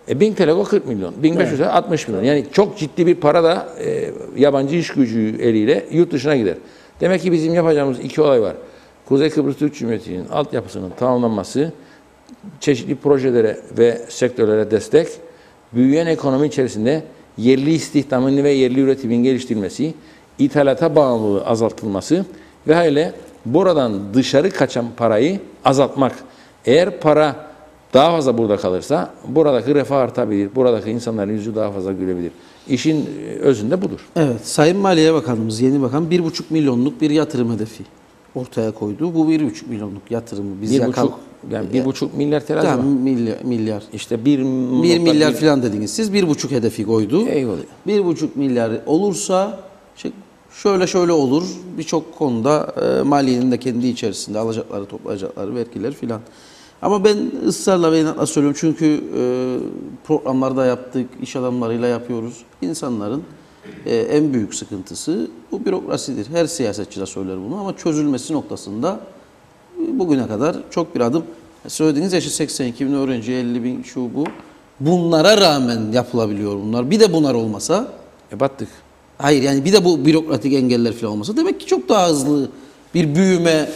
1000 TL o 40 milyon. 1500 TL 60 milyon. Yani çok ciddi bir para da yabancı iş gücü eliyle yurt dışına gider. Demek ki bizim yapacağımız iki olay var. Kuzey Kıbrıs Türk Cumhuriyeti'nin altyapısının tamamlanması, çeşitli projelere ve sektörlere destek, büyüyen ekonomi içerisinde yerli istihdamın ve yerli üretimin geliştirilmesi, ithalata bağımlılığı azaltılması ve hele buradan dışarı kaçan parayı azaltmak. Eğer para daha fazla burada kalırsa buradaki refah artabilir, buradaki insanların yüzü daha fazla gülebilir. İşin özünde budur. Evet, Sayın Maliye Bakanımız, yeni bakan 1,5 milyonluk bir yatırım hedefi ortaya koydu. Bu 1,5 milyonluk yatırımı biz 1,5 milyar TL tamam, milyar. İşte 1 milyar falan dediniz siz. 1,5 hedefi koydu. Eyvallah. 1,5 milyar olursa şöyle olur. Birçok konuda maliyenin de kendi içerisinde alacakları, toplayacakları vergiler filan. Ama ben ısrarla ve inatla söylüyorum çünkü programlarda yaptık, iş adamlarıyla yapıyoruz. İnsanların en büyük sıkıntısı bu bürokrasidir. Her siyasetçi de söyler bunu ama çözülmesi noktasında bugüne kadar çok bir adım Söylediğiniz yaşı 82 bin öğrenci, 50 bin şu bu. Bunlara rağmen yapılabiliyor bunlar. Bir de bunlar olmasa, Battık. hayır yani bir de bu bürokratik engeller falan olmasa demek ki çok daha hızlı bir büyüme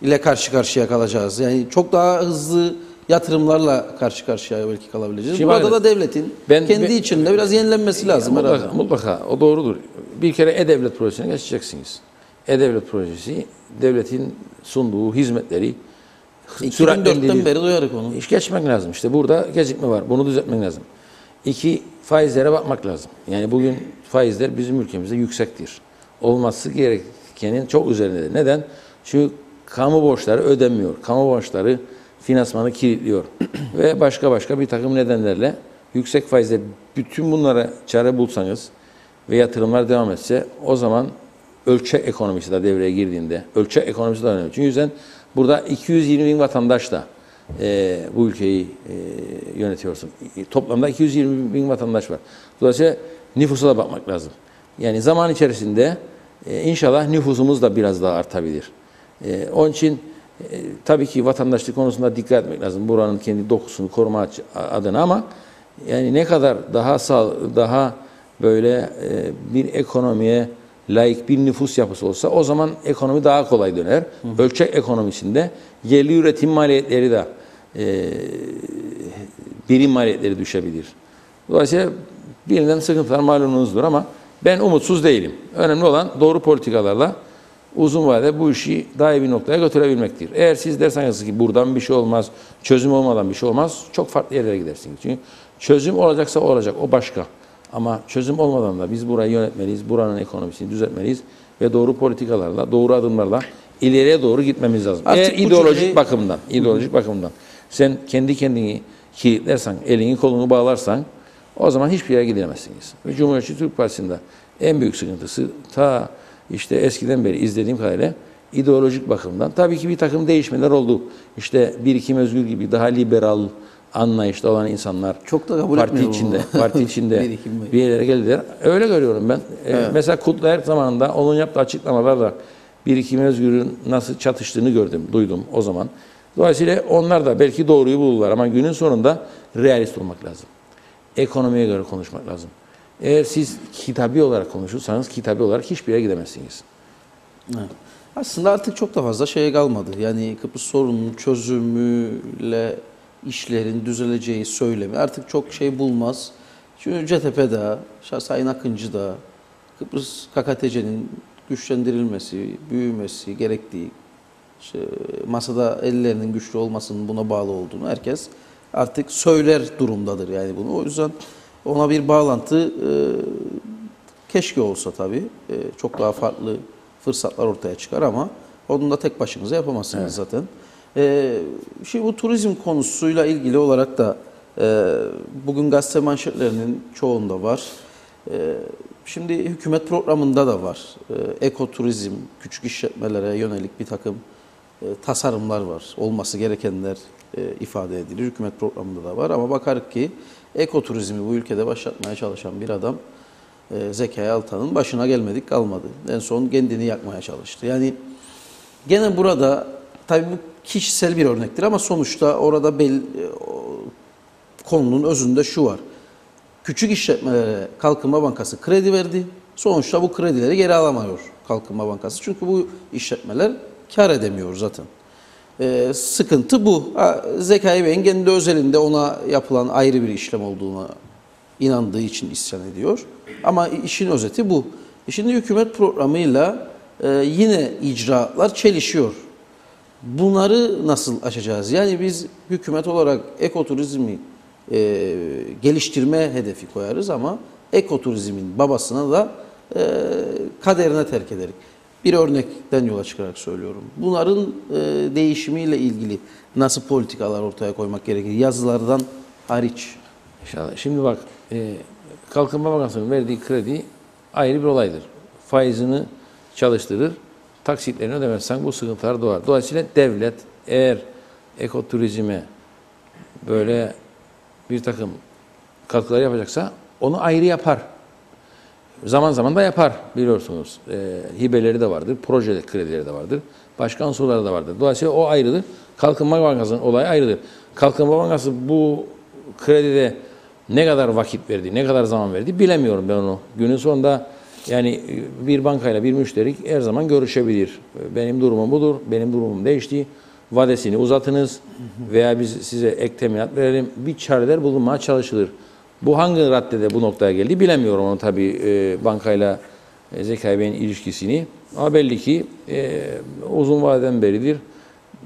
ile karşı karşıya kalacağız. Yani çok daha hızlı yatırımlarla karşı karşıya belki kalabileceğiz. Şimdi Burada bakın, da devletin kendi içinde biraz yenilenmesi lazım herhalde. Mutlaka o doğrudur. Bir kere E-Devlet projesine geçeceksiniz. E-Devlet projesi devletin sunduğu hizmetleri 2004'ten beri duyarık onu. İş geçmek lazım. İşte burada gecikme var. Bunu düzeltmek lazım. 2, faizlere bakmak lazım. Yani bugün faizler bizim ülkemizde yüksektir. Olması gerekenin çok üzerindedir. Neden? Çünkü kamu borçları ödenmiyor. Kamu borçları finansmanı kilitliyor. Ve başka bir takım nedenlerle yüksek faizle bütün bunlara çare bulsanız ve yatırımlar devam etse o zaman ölçek ekonomisi de devreye girdiğinde ölçek ekonomisi de önemli. Çünkü yüzden burada 220 bin vatandaşla bu ülkeyi yönetiyorsun. Toplamda 220 bin vatandaş var. Dolayısıyla nüfusa da bakmak lazım. Yani zaman içerisinde inşallah nüfusumuz da biraz daha artabilir. Onun için tabii ki vatandaşlık konusunda dikkat etmek lazım. Buranın kendi dokusunu koruma adına ama yani ne kadar daha böyle bir ekonomiye layık bir nüfus yapısı olsa o zaman ekonomi daha kolay döner. Ölçek ekonomisinde yerli üretim maliyetleri de birim maliyetleri düşebilir. Dolayısıyla bilinen sıkıntılar malumunuzdur ama ben umutsuz değilim. Önemli olan doğru politikalarla uzun vadede bu işi daha iyi bir noktaya götürebilmektir. Eğer siz derseniz ki buradan bir şey olmaz, çözüm olmadan bir şey olmaz, çok farklı yerlere gidersiniz. Çünkü çözüm olacaksa olacak, o başka. Ama çözüm olmadan da biz burayı yönetmeliyiz, buranın ekonomisini düzeltmeliyiz ve doğru politikalarla, doğru adımlarla ileriye doğru gitmemiz lazım. Eğer ideolojik bakımdan sen kendi kendini kilitlersen, elini kolunu bağlarsan o zaman hiçbir yere gidemezsiniz. Ve Cumhuriyetçi Türk Partisi'nde en büyük sıkıntısı ta işte eskiden beri izlediğim kadarıyla ideolojik bakımdan tabii ki bir takım değişmeler oldu. İşte Birikim Özgür gibi daha liberal anlayışta olan insanlar çok da kabul etmiyorum parti içinde bir yerlere geldiler. Öyle görüyorum ben. Evet. Mesela Kutluer zamanında onun yaptığı açıklamalarla Birikim Özgür'ün nasıl çatıştığını duydum o zaman. Dolayısıyla onlar da belki doğruyu bulurlar ama günün sonunda realist olmak lazım. Ekonomiye göre konuşmak lazım. Eğer siz kitabi olarak konuşursanız kitabi olarak hiçbir yere gidemezsiniz. Evet. Aslında artık çok da fazla şey kalmadı. Yani Kıbrıs sorununun çözümüyle işlerin düzeleceği söylemi artık çok şey bulmaz. Çünkü CTP'de, Sayın Akıncı da Kıbrıs KKTC'nin güçlendirilmesi, büyümesi gerektiği, işte masada ellerinin güçlü olmasının buna bağlı olduğunu herkes artık söyler durumdadır yani bunu. O yüzden ona bir bağlantı keşke olsa tabii. Çok daha farklı fırsatlar ortaya çıkar ama onu da tek başınıza yapamazsınız evet. Zaten. Şimdi bu turizm konusuyla ilgili olarak da bugün gazete manşetlerinin çoğunda var. Şimdi hükümet programında da var. Ekoturizm, küçük işletmelere yönelik bir takım tasarımlar var. Olması gerekenler ifade edilir. Hükümet programında da var ama bakarız ki ekoturizmi bu ülkede başlatmaya çalışan bir adam Zekai Altan'ın başına gelmedik kalmadı. En son kendini yakmaya çalıştı. Yani gene burada tabii bu kişisel bir örnektir ama sonuçta orada konunun özünde şu var. Küçük işletmelere Kalkınma Bankası kredi verdi. Sonuçta bu kredileri geri alamıyor Kalkınma Bankası. Çünkü bu işletmeler kar edemiyor zaten. Sıkıntı bu. Zekai Bey'in kendi özelinde ona yapılan ayrı bir işlem olduğuna inandığı için isyan ediyor. Ama işin özeti bu. Şimdi hükümet programıyla yine icraatlar çelişiyor. Bunları nasıl aşacağız? Yani biz hükümet olarak ekoturizmi geliştirme hedefi koyarız ama ekoturizmin babasına da kaderine terk ederiz. Bir örnekten yola çıkarak söylüyorum. Bunların değişimiyle ilgili nasıl politikalar ortaya koymak gerekir? Yazılardan hariç. İnşallah. Şimdi bak, Kalkınma Bankası'nın verdiği kredi ayrı bir olaydır. Faizini çalıştırır, taksitlerini ödemezsen bu sıkıntılar doğar. Dolayısıyla devlet eğer ekoturizme böyle bir takım katkılar yapacaksa onu ayrı yapar. Zaman zaman da yapar biliyorsunuz. Hibeleri de vardır, proje kredileri de vardır, başka unsurları da vardır. Dolayısıyla o ayrıdır. Kalkınma Bankası'nın olayı ayrıdır. Kalkınma Bankası bu kredide ne kadar vakit verdi, ne kadar zaman verdi bilemiyorum ben onu. Günün sonunda yani bir bankayla bir müşteri her zaman görüşebilir. Benim durumum budur, benim durumum değişti. Vadesini uzatınız veya biz size ek teminat verelim. Bir çareler bulunmaya çalışılır. Bu hangi raddede bu noktaya geldi bilemiyorum onu tabii bankayla Zekai Bey'in ilişkisini. Ama belli ki uzun vadeden beridir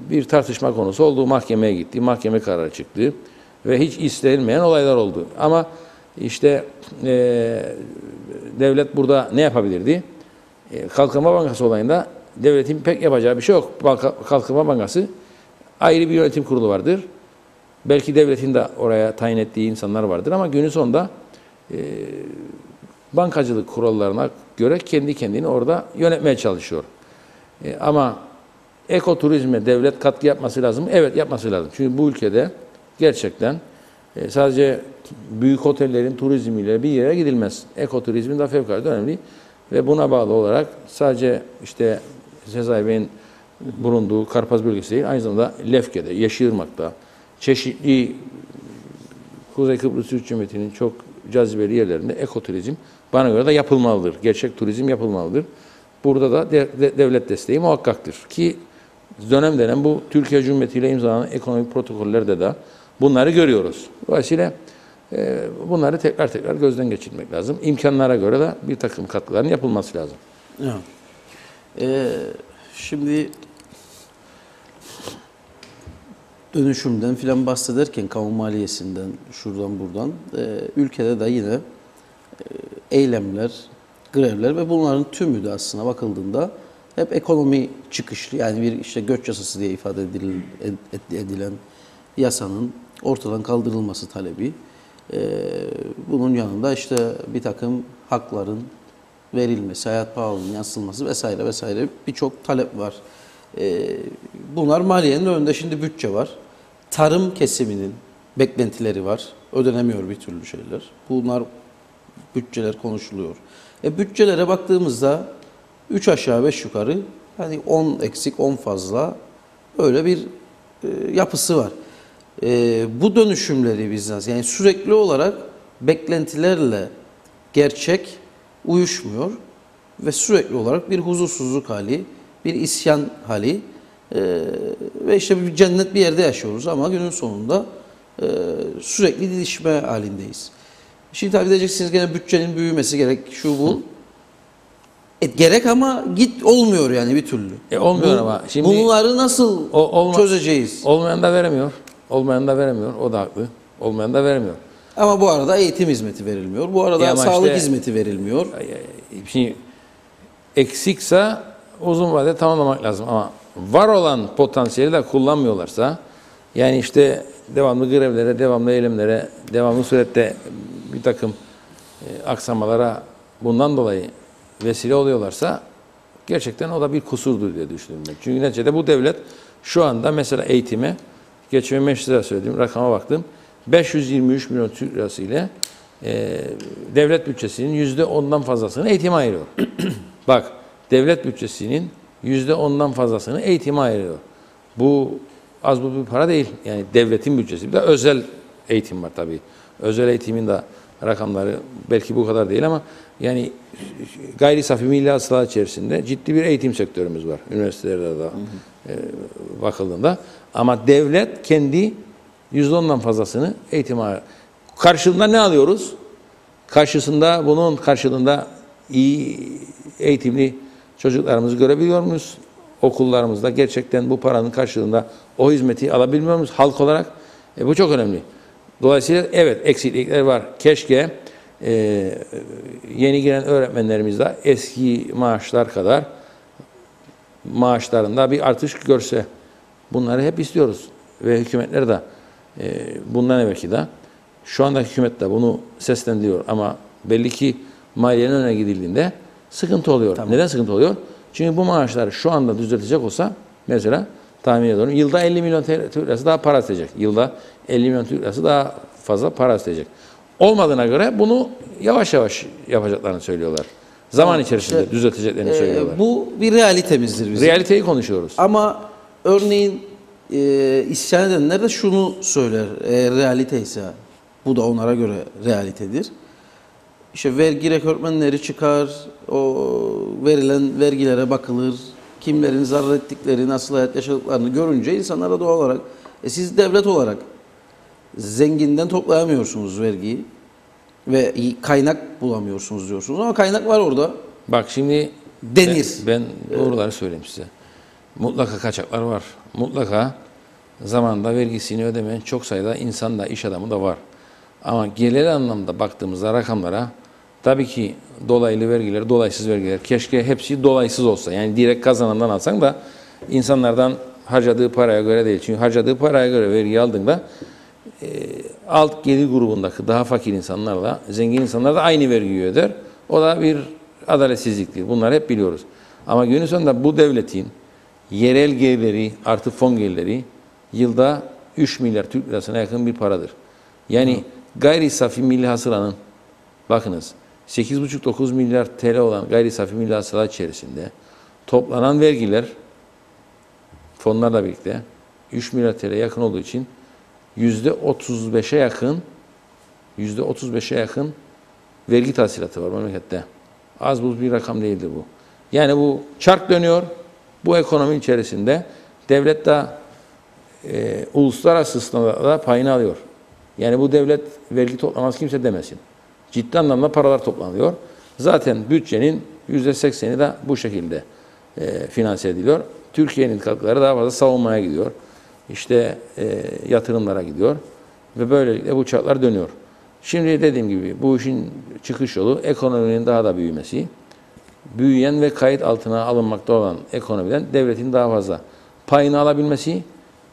bir tartışma konusu oldu. Mahkemeye gitti, mahkeme kararı çıktı ve hiç istenilmeyen olaylar oldu. Ama işte devlet burada ne yapabilirdi? Kalkınma Bankası olayında devletin pek yapacağı bir şey yok. Kalkınma Bankası ayrı bir yönetim kurulu vardır. Belki devletin de oraya tayin ettiği insanlar vardır ama günün sonunda bankacılık kurallarına göre kendi kendini orada yönetmeye çalışıyor. Ama ekoturizme devlet katkı yapması lazım mı? Evet, yapması lazım. Çünkü bu ülkede gerçekten sadece büyük otellerin turizmiyle bir yere gidilmez. Ekoturizmin de fevkalade önemli ve buna bağlı olarak sadece işte Sezai Bey'in bulunduğu Karpaz bölgesi değil, aynı zamanda Lefke'de, Yeşilırmak'ta, çeşitli Kuzey Kıbrıs Türk Cumhuriyeti'nin çok cazibeli yerlerinde ekoturizm bana göre de yapılmalıdır. Gerçek turizm yapılmalıdır. Burada da devlet desteği muhakkaktır. Ki dönem dönem bu Türkiye Cumhuriyeti ile imzalanan ekonomik protokollerde de bunları görüyoruz. Dolayısıyla bunları tekrar gözden geçirmek lazım. İmkanlara göre de bir takım katkıların yapılması lazım. Şimdi dönüşümden filan bahsederken kamu maliyesinden şuradan buradan ülkede de yine eylemler, grevler ve bunların tümü de aslına bakıldığında hep ekonomi çıkışlı, yani bir işte göç yasası diye ifade edilen yasanın ortadan kaldırılması talebi. Bunun yanında işte bir takım hakların verilmesi, hayat pahalılığının yansıtılması vesaire vesaire birçok talep var. Bunlar maliyenin önünde. Şimdi bütçe var. Tarım kesiminin beklentileri var. Ödenemiyor bir türlü şeyler. Bunlar bütçeler konuşuluyor. Bütçelere baktığımızda 3 aşağı 5 yukarı hani 10 eksik 10 fazla öyle bir yapısı var. Bu dönüşümleri biz nasıl, yani sürekli olarak beklentilerle gerçek uyuşmuyor ve sürekli olarak bir huzursuzluk hali, bir isyan hali ve işte bir cennet bir yerde yaşıyoruz ama günün sonunda sürekli didişme halindeyiz. Şimdi tabii diyeceksiniz gene bütçenin büyümesi gerek, şu bu. Gerek ama olmuyor yani bir türlü. Olmuyor ama şimdi bunları nasıl çözeceğiz? Olmayan da veremiyor. Olmayan da veremiyor. O da haklı. Olmayan da veremiyor. Ama bu arada eğitim hizmeti verilmiyor. Bu arada sağlık hizmeti verilmiyor. Şimdi eksikse uzun vadede tamamlamak lazım ama var olan potansiyeli de kullanmıyorlarsa, yani işte devamlı grevlere, devamlı eylemlere, devamlı surette bir takım aksamalara bundan dolayı vesile oluyorlarsa gerçekten o da bir kusurdur diye düşünüyorum ben. Çünkü neticede bu devlet şu anda mesela eğitime, geçen mecliste söylediğim rakama baktım, 523 milyon Türk lirası ile devlet bütçesinin %10'dan fazlasını eğitime ayırıyor. Bak, devlet bütçesinin %10'dan fazlasını eğitime ayırıyor. Bu az bir para değil. Yani devletin bütçesi. Bir de özel eğitim var tabii. Özel eğitimin de rakamları belki bu kadar değil ama yani gayri safi milli hasıla içerisinde ciddi bir eğitim sektörümüz var. Üniversitelerde de bakıldığında. Ama devlet kendi %10'dan fazlasını eğitime ayırıyor. Karşılığında ne alıyoruz? Bunun karşılığında iyi eğitimli çocuklarımızı görebiliyor muyuz? Okullarımızda gerçekten bu paranın karşılığında o hizmeti alabiliyor muyuz halk olarak? Bu çok önemli. Dolayısıyla evet, eksiklikler var. Keşke yeni giren öğretmenlerimiz de eski maaşlar kadar maaşlarında bir artış görse. Bunları hep istiyoruz. Ve hükümetler de bundan evvelki de şu anda hükümet de bunu seslendiriyor ama belli ki maliyenin önüne gidildiğinde sıkıntı oluyor. Tamam. Neden sıkıntı oluyor? Çünkü bu maaşları şu anda düzeltecek olsa mesela tahmin ediyorum yılda 50 milyon Türk lirası daha para isteyecek. Yılda 50 milyon Türk lirası daha fazla para isteyecek. Olmadığına göre bunu yavaş yavaş yapacaklarını söylüyorlar. Zaman içerisinde düzelteceklerini söylüyorlar. Bu bir realitemizdir bizim. Realiteyi konuşuyoruz. Ama örneğin isyan edenler de şunu söyler. Eğer realite ise bu da onlara göre realitedir. İşte vergi rekortmenleri çıkar, o verilen vergilere bakılır, kimlerin zarar ettikleri, nasıl hayat yaşadıklarını görünce insanlara doğal olarak siz devlet olarak zenginden toplayamıyorsunuz vergiyi ve kaynak bulamıyorsunuz diyorsunuz ama kaynak var orada Bak şimdi denir. ben doğruları söyleyeyim size. Mutlaka kaçaklar var. Mutlaka zamanında vergisini ödemeyen çok sayıda insan da, iş adamı da var. Ama genel anlamda baktığımızda rakamlara tabii ki dolaylı vergiler, dolaysız vergiler keşke hepsi dolaysız olsa. Yani direkt kazanandan alsan da insanlardan harcadığı paraya göre değil. Çünkü harcadığı paraya göre vergi aldığında alt gelir grubundaki daha fakir insanlarla zengin insanlar da aynı vergiyi öder. O da bir adaletsizliktir. Bunları hep biliyoruz. Ama günün sonunda bu devletin yerel gelirleri artı fon gelirleri yılda 3 milyar Türk lirasına yakın bir paradır. Yani gayri safi milli hasılanın bakınız 8,5-9 milyar TL olan gayri safi milli hasıla içerisinde toplanan vergiler fonlarla birlikte 3 milyar TL yakın olduğu için %35'e yakın vergi tahsilatı var memlekette. Az buz bir rakam değildir bu. Yani bu çark dönüyor. Bu ekonomi içerisinde devlet de uluslararası standartlarda payını alıyor. Yani bu devlet vergi toplamaz kimse demesin. Ciddi anlamda paralar toplanıyor. Zaten bütçenin %80'i de bu şekilde finanse ediliyor. Türkiye'nin katkıları daha fazla savunmaya gidiyor. İşte yatırımlara gidiyor. Ve böylelikle bu çarklar dönüyor. Şimdi dediğim gibi bu işin çıkış yolu ekonominin daha da büyümesi. Büyüyen ve kayıt altına alınmakta olan ekonomiden devletin daha fazla payını alabilmesi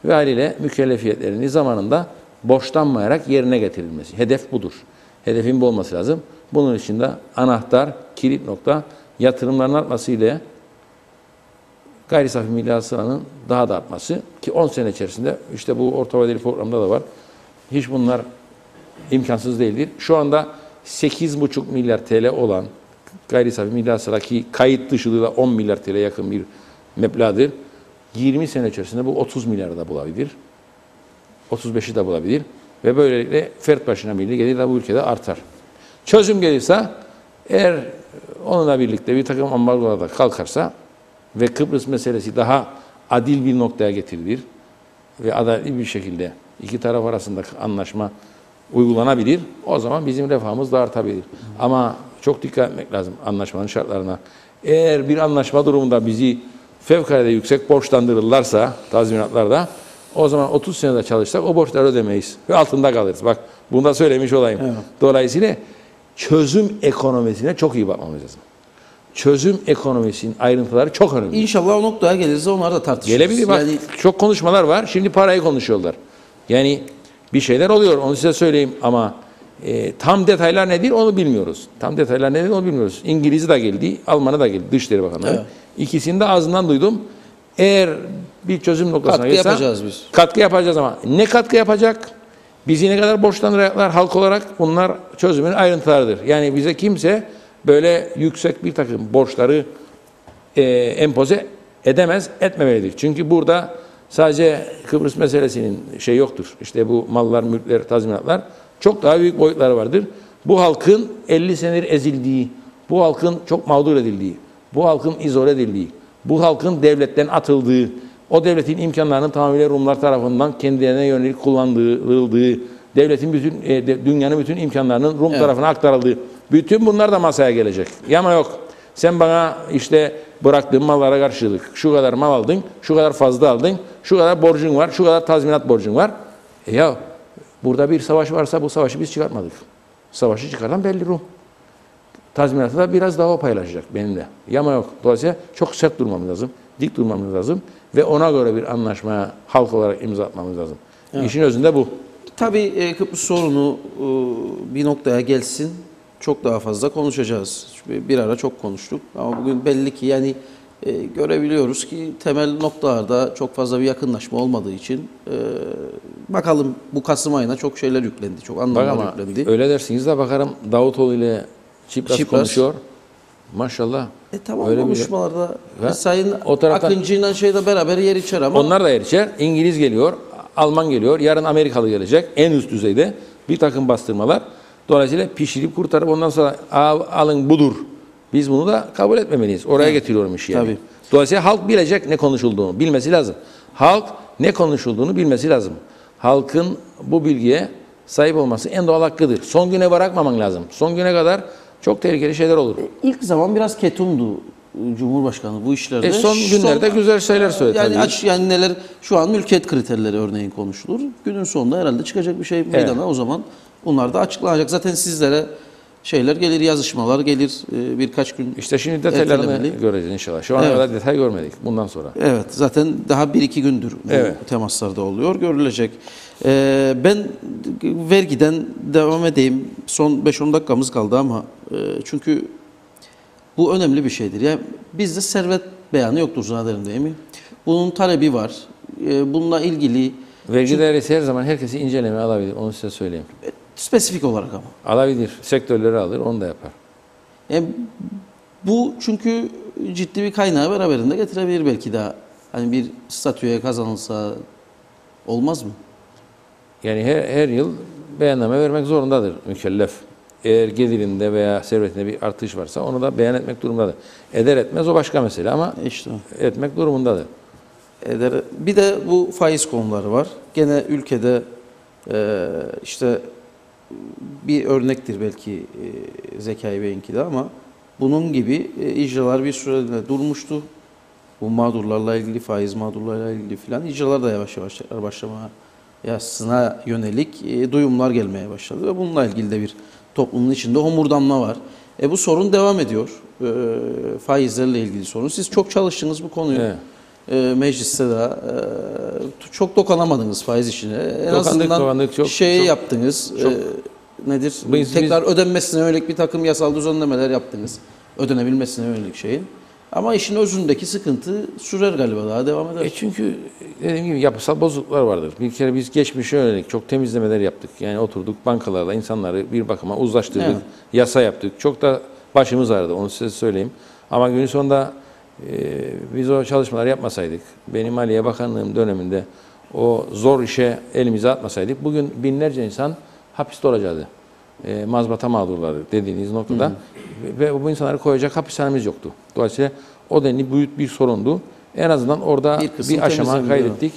ve haliyle mükellefiyetlerini zamanında borçlanmayarak yerine getirilmesi. Hedef budur. Hedefin bu olması lazım. Bunun için de anahtar, kilit nokta yatırımların artması ile gayri safi milli hasılanın daha da artması ki 10 sene içerisinde işte bu orta vadeli programda da var. Hiç bunlar imkansız değildir. Şu anda 8,5 milyar TL olan gayri safi milli hasıla ki kayıt dışılığıyla 10 milyar TL yakın bir meblağdır. 20 sene içerisinde bu 30 milyarı da bulabilir. 35'i de bulabilir. Ve böylelikle fert başına milli gelir de bu ülkede artar. Çözüm gelirse eğer onunla birlikte bir takım ambargolar da kalkarsa ve Kıbrıs meselesi daha adil bir noktaya getirilir ve adaletli bir şekilde iki taraf arasındaki anlaşma uygulanabilir. O zaman bizim refahımız da artabilir. Ama çok dikkat etmek lazım anlaşmanın şartlarına. Eğer bir anlaşma durumunda bizi fevkalade yüksek borçlandırırlarsa tazminatlarda o zaman 30 senede çalışsak o borçları ödemeyiz ve altında kalırız. Bak bunu da söylemiş olayım. Evet. Dolayısıyla çözüm ekonomisine çok iyi bakmamız lazım. Çözüm ekonomisinin ayrıntıları çok önemli. İnşallah o noktaya gelirse onları da tartışırız. Gelebilir bak. Yani çok konuşmalar var. Şimdi parayı konuşuyorlar. Yani bir şeyler oluyor. Onu size söyleyeyim ama tam detaylar nedir onu bilmiyoruz. Tam detaylar nedir onu bilmiyoruz. İngiliz'i de geldi, Alman'ı da geldi. Dışişleri Bakanlığı. Evet. İkisini de ağzından duydum. Eğer bir çözüm noktasına gelirse yapacağız biz. Katkı yapacağız ama ne katkı yapacak? Bizi ne kadar borçlandıracaklar halk olarak bunlar çözümün ayrıntılarıdır. Yani bize kimse böyle yüksek bir takım borçları empoze edemez, etmemelidir. Çünkü burada sadece Kıbrıs meselesinin şey yoktur. İşte bu mallar, mülkler, tazminatlar çok daha büyük boyutları vardır. Bu halkın 50 senedir ezildiği, bu halkın çok mağdur edildiği, bu halkın izole edildiği, bu halkın devletten atıldığı, o devletin imkanlarının tamamıyla Rumlar tarafından kendilerine yönelik kullanıldığı, devletin bütün, dünyanın bütün imkanlarının Rum tarafına aktarıldığı, bütün bunlar da masaya gelecek. Yama yok. Sen bana işte bıraktığın mallara karşılık şu kadar mal aldın, şu kadar fazla aldın, şu kadar borcun var, şu kadar tazminat borcun var. Ya burada bir savaş varsa bu savaşı biz çıkartmadık. Savaşı çıkaran belli Rum. Tazminatı da biraz daha o paylaşacak benimle. Yama yok. Dolayısıyla çok sert durmamız lazım, dik durmamız lazım ve ona göre bir anlaşmaya halk olarak imza atmamız lazım. Evet. İşin özünde bu. Tabii Kıbrıs sorunu bir noktaya gelsin. Çok daha fazla konuşacağız. Bir ara çok konuştuk ama bugün belli ki yani görebiliyoruz ki temel noktalarda çok fazla bir yakınlaşma olmadığı için bakalım bu Kasım ayına çok şeyler yüklendi. Çok anlamlar yüklendi. Öyle dersiniz de bakarım Davutoğlu ile Çipras konuşuyor. Maşallah. Tamam Öyle bir- konuşmalarda Ve Sayın o taraftan- Akıncı'yla şeyde beraber yer içer ama Onlar da yer içer. İngiliz geliyor, Alman geliyor, yarın Amerikalı gelecek. En üst düzeyde bir takım bastırmalar. Dolayısıyla pişirip kurtarıp ondan sonra alın budur. Biz bunu da kabul etmemeliyiz. Oraya getiriyorum işi yani. Tabii. Dolayısıyla halk bilecek ne konuşulduğunu, bilmesi lazım. Halk ne konuşulduğunu bilmesi lazım. Halkın bu bilgiye sahip olması en doğal hakkıdır. Son güne bırakmaman lazım. Son güne kadar çok tehlikeli şeyler olur. ilk zaman biraz ketumdu Cumhurbaşkanı bu işlerde. Son günlerde güzel şeyler söyledi Yani tabii. yani neler şu an mülkiyet kriterleri örneğin konuşulur. Günün sonunda herhalde çıkacak bir şey meydana o zaman bunlar da açıklanacak. Zaten sizlere şeyler gelir, yazışmalar gelir birkaç gün. İşte şimdi detaylarını ertelemeli. göreceğiz inşallah. Şu ana Evet. kadar detay görmedik bundan sonra. Evet zaten daha 1-2 gündür bu Evet. temaslarda oluyor. Görülecek. Ben vergiden devam edeyim. Son 5-10 dakikamız kaldı ama çünkü bu önemli bir şeydir. Yani bizde servet beyanı yoktur zannederim değil mi? Bunun talebi var. Bununla ilgili Vergi dairesi her zaman herkesi incelemeye alabilir. Onu size söyleyeyim. spesifik olarak ama. Alabilir. Sektörleri alır. Onu da yapar. Yani bu çünkü ciddi bir kaynağı beraberinde getirebilir belki daha. Hani bir statüye kazanılsa olmaz mı? Yani her yıl beyanname vermek zorundadır mükellef. Eğer gelirinde veya servetinde bir artış varsa onu da beyan etmek durumundadır. Eder etmez o başka mesele ama İşte. etmek durumundadır. Bir de bu faiz konuları var. Gene ülkede işte bir örnektir belki Zekai Bey'inki de ama bunun gibi icralar bir süreliğine durmuştu. Bu mağdurlarla ilgili, faiz mağdurlarla ilgili filan icralar da yavaş yavaş başlamasına yönelik duyumlar gelmeye başladı ve bununla ilgili de bir toplumun içinde homurdanma var. Bu sorun devam ediyor. Faizlerle ilgili sorun. Siz çok çalıştınız bu konuyu. Evet. Mecliste de çok dokanamadınız faiz işine. En azından dokandık, çok yaptınız. Nedir? Tekrar ödenmesine yönelik bir takım yasal düzenlemeler yaptınız. Ödenebilmesine yönelik şeyin. Ama işin özündeki sıkıntı sürer galiba daha devam eder. Çünkü dediğim gibi yapısal bozukluklar vardır. Bir kere biz geçmişe yönelik çok temizlemeler yaptık. Yani oturduk bankalarla insanları bir bakıma uzlaştırdık. Evet. Yasa yaptık. Çok da başımız ağrıdı onu size söyleyeyim. Ama günün sonunda biz o çalışmaları yapmasaydık, benim Maliye Bakanlığım döneminde o zor işe elimize atmasaydık bugün binlerce insan hapiste olacaktı. Mazbata mağdurları dediğiniz noktada ve bu insanları koyacak hapishanemiz yoktu. Dolayısıyla o denli büyük bir sorundu. En azından orada bir aşama kaydettik,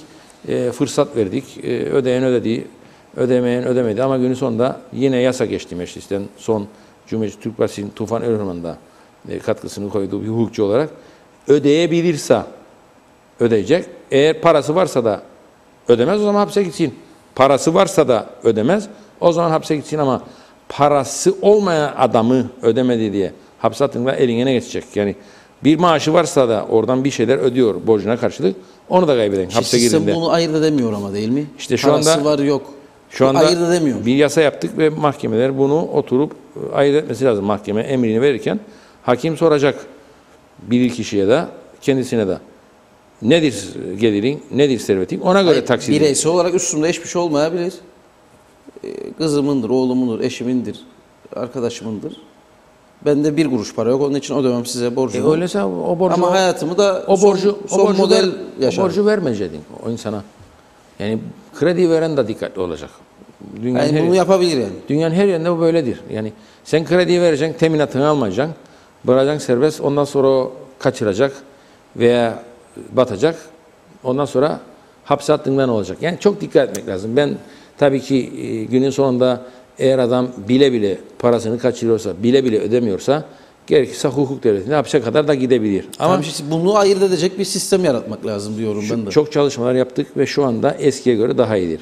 fırsat verdik. Ödeyen ödedi, ödemeyen ödemedi ama günün sonunda yine yasa geçti meclisten. Son Cumhuriyet Türk Partisi'nin Tufan Erhürman'ın da katkısını koyduğu bir hukukçu olarak ödeyebilirse ödeyecek. Eğer parası varsa da ödemez o zaman hapse gitsin. Parası varsa da ödemez o zaman hapse gitsin ama parası olmayan adamı ödemedi diye hapse attığında eline ne geçecek? Yani bir maaşı varsa da oradan bir şeyler ödüyor borcuna karşılık onu da kaybeden hapse girdiğinde. Sistem bunu ayırt edemiyor ama değil mi? İşte şu parası anda var yok. Şu anda ayırt edemiyor. bir yasa yaptık ve mahkemeler bunu oturup ayırt etmesi lazım. Mahkeme emrini verirken hakim soracak bilirkişiye de kendisine de nedir gelirin, nedir servetin ona göre taksit edilir. Bireysel olarak üstümde hiçbir şey olmayabilir. Kızımındır, oğlumundur, eşimindir, arkadaşımındır. Bende bir kuruş para yok. Onun için ödemem size borcumu. Öyleyse o borcu Ama hayatımı da o borcu son model yaşarım. o borcu vermeyecektin o insana. Yani kredi veren de dikkatli olacak. Yani bunu yapabilir yani. Dünyanın her yerinde bu böyledir. Yani sen krediyi vereceksin, teminatını almayacaksın, bırakacaksın serbest, ondan sonra o kaçıracak veya batacak. Ondan sonra hapse attığından olacak. Yani çok dikkat etmek lazım. Ben tabii ki günün sonunda eğer adam bile bile parasını kaçırıyorsa, bile bile ödemiyorsa gerekirse hukuk devletinde hapse kadar da gidebilir. Ama bunu ayırt edecek bir sistem yaratmak lazım diyorum ben de. çok çalışmalar yaptık ve şu anda eskiye göre daha iyidir.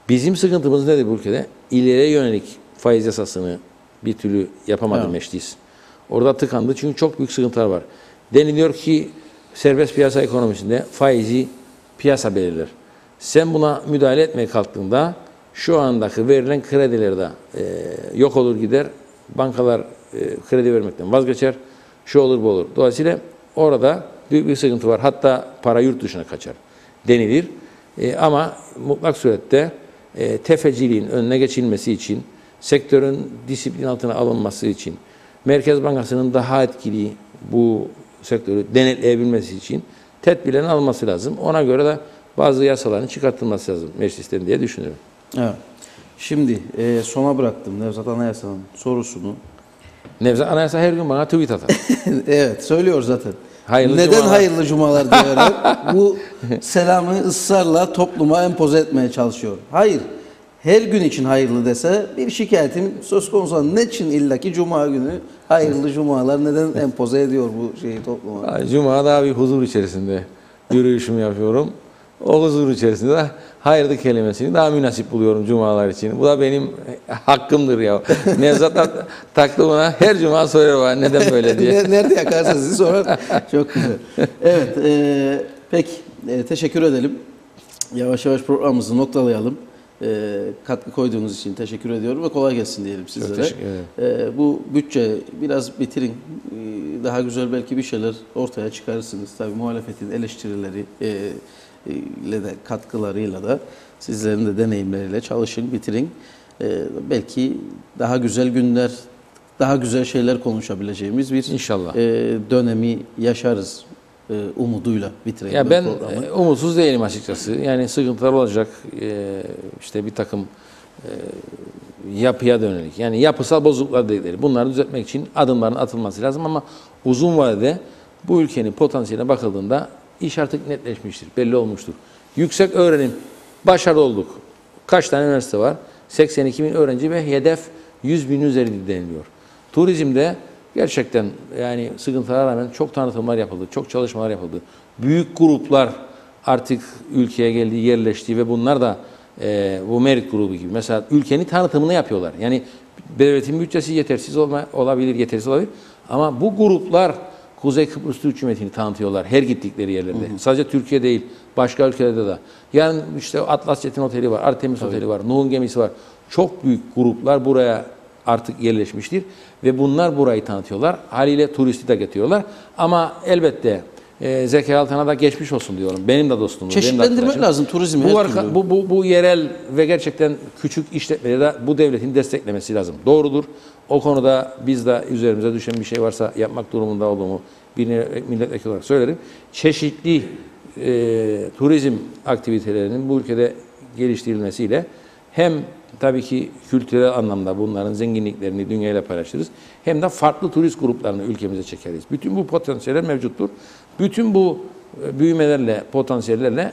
Bizim sıkıntımız nedir bu ülkede? İleriye yönelik faiz yasasını bir türlü yapamadı meclis. Orada tıkandı çünkü çok büyük sıkıntılar var. Deniliyor ki serbest piyasa ekonomisinde faizi piyasa belirler. Sen buna müdahale etmeye kalktığında şu andaki verilen krediler de yok olur gider. Bankalar kredi vermekten vazgeçer. Şu olur bu olur. Dolayısıyla orada büyük bir sıkıntı var. Hatta para yurt dışına kaçar denilir. Ama mutlak surette tefeciliğin önüne geçilmesi için, sektörün disiplin altına alınması için, Merkez Bankası'nın daha etkili bu sektörü denetleyebilmesi için tedbirlerini alması lazım. Ona göre de bazı yasaların çıkartılması lazım meclisten diye düşünüyorum. Evet. Şimdi sona bıraktım Nevzat Anayasa'nın sorusunu. Nevzat Anayasa her gün bana tweet atar. Evet, söylüyor zaten. Hayırlı Neden cumalar. hayırlı cumalar diyerek bu selamı ısrarla topluma empoze etmeye çalışıyor. Hayır, her gün için hayırlı dese bir şikayetim söz konusu. Ne için illaki cuma günü hayırlı cumalar neden empoze ediyor bu şeyi topluma? Cuma daha bir huzur içerisinde yürüyüşümü yapıyorum. O huzur içerisinde de hayırlı kelimesini daha münasip buluyorum cumalar için. Bu da benim hakkımdır ya. Nevzat taktı bana her cuma soruyor bana neden böyle diye. Nerede yakarsa sizi sorar. Çok güzel. Evet, peki teşekkür edelim. Yavaş yavaş programımızı noktalayalım. Katkı koyduğunuz için teşekkür ediyorum ve kolay gelsin diyelim sizlere. Çok teşekkür ederim. Bu bütçe biraz bitirin. Daha güzel belki bir şeyler ortaya çıkarırsınız. Tabii muhalefetin eleştirileri ile de katkılarıyla da sizlerin de deneyimleriyle çalışın, bitirin. Belki daha güzel günler, daha güzel şeyler konuşabileceğimiz bir İnşallah. Dönemi yaşarız umuduyla bitirelim. Ya ben programı. umutsuz değilim açıkçası. Yani sıkıntılar olacak. İşte bir takım yapıya dönelik. Yani yapısal bozukluklar dedikleri. Bunları düzeltmek için adımların atılması lazım ama uzun vadede bu ülkenin potansiyeline bakıldığında iş artık netleşmiştir, belli olmuştur. Yüksek öğrenim, başarılı olduk. Kaç tane üniversite var? 82 bin öğrenci ve hedef 100 bin üzerinde deniliyor. Turizmde gerçekten yani sıkıntılara rağmen çok tanıtımlar yapıldı, çok çalışmalar yapıldı. Büyük gruplar artık ülkeye geldi, yerleşti ve bunlar da bu Merit grubu gibi. Mesela ülkenin tanıtımını yapıyorlar. Yani devletin bütçesi yetersiz olabilir, yetersiz olabilir. Ama bu gruplar Kuzey Kıbrıs Türk Cumhuriyeti'ni tanıtıyorlar her gittikleri yerlerde. Sadece Türkiye değil, başka ülkelerde de. Yani işte Atlas Jet'in oteli var, Artemis Oteli var, Nuh'un gemisi var. Çok büyük gruplar buraya artık yerleşmiştir ve bunlar burayı tanıtıyorlar. Haliyle turisti de getiriyorlar. Ama elbette Zekai Altan'a da geçmiş olsun diyorum. Benim de dostum. Çeşitlendirmek lazım turizmi. Bu yerel ve gerçekten küçük işletmeleri de bu devletin desteklemesi lazım. Doğrudur. O konuda biz de üzerimize düşen bir şey varsa yapmak durumunda olduğumu bir milletvekili olarak söylerim. Çeşitli turizm aktivitelerinin bu ülkede geliştirilmesiyle hem tabii ki kültürel anlamda bunların zenginliklerini dünyayla paylaşırız. Hem de farklı turist gruplarını ülkemize çekeriz. Bütün bu potansiyeller mevcuttur. Bütün bu büyümelerle, potansiyellerle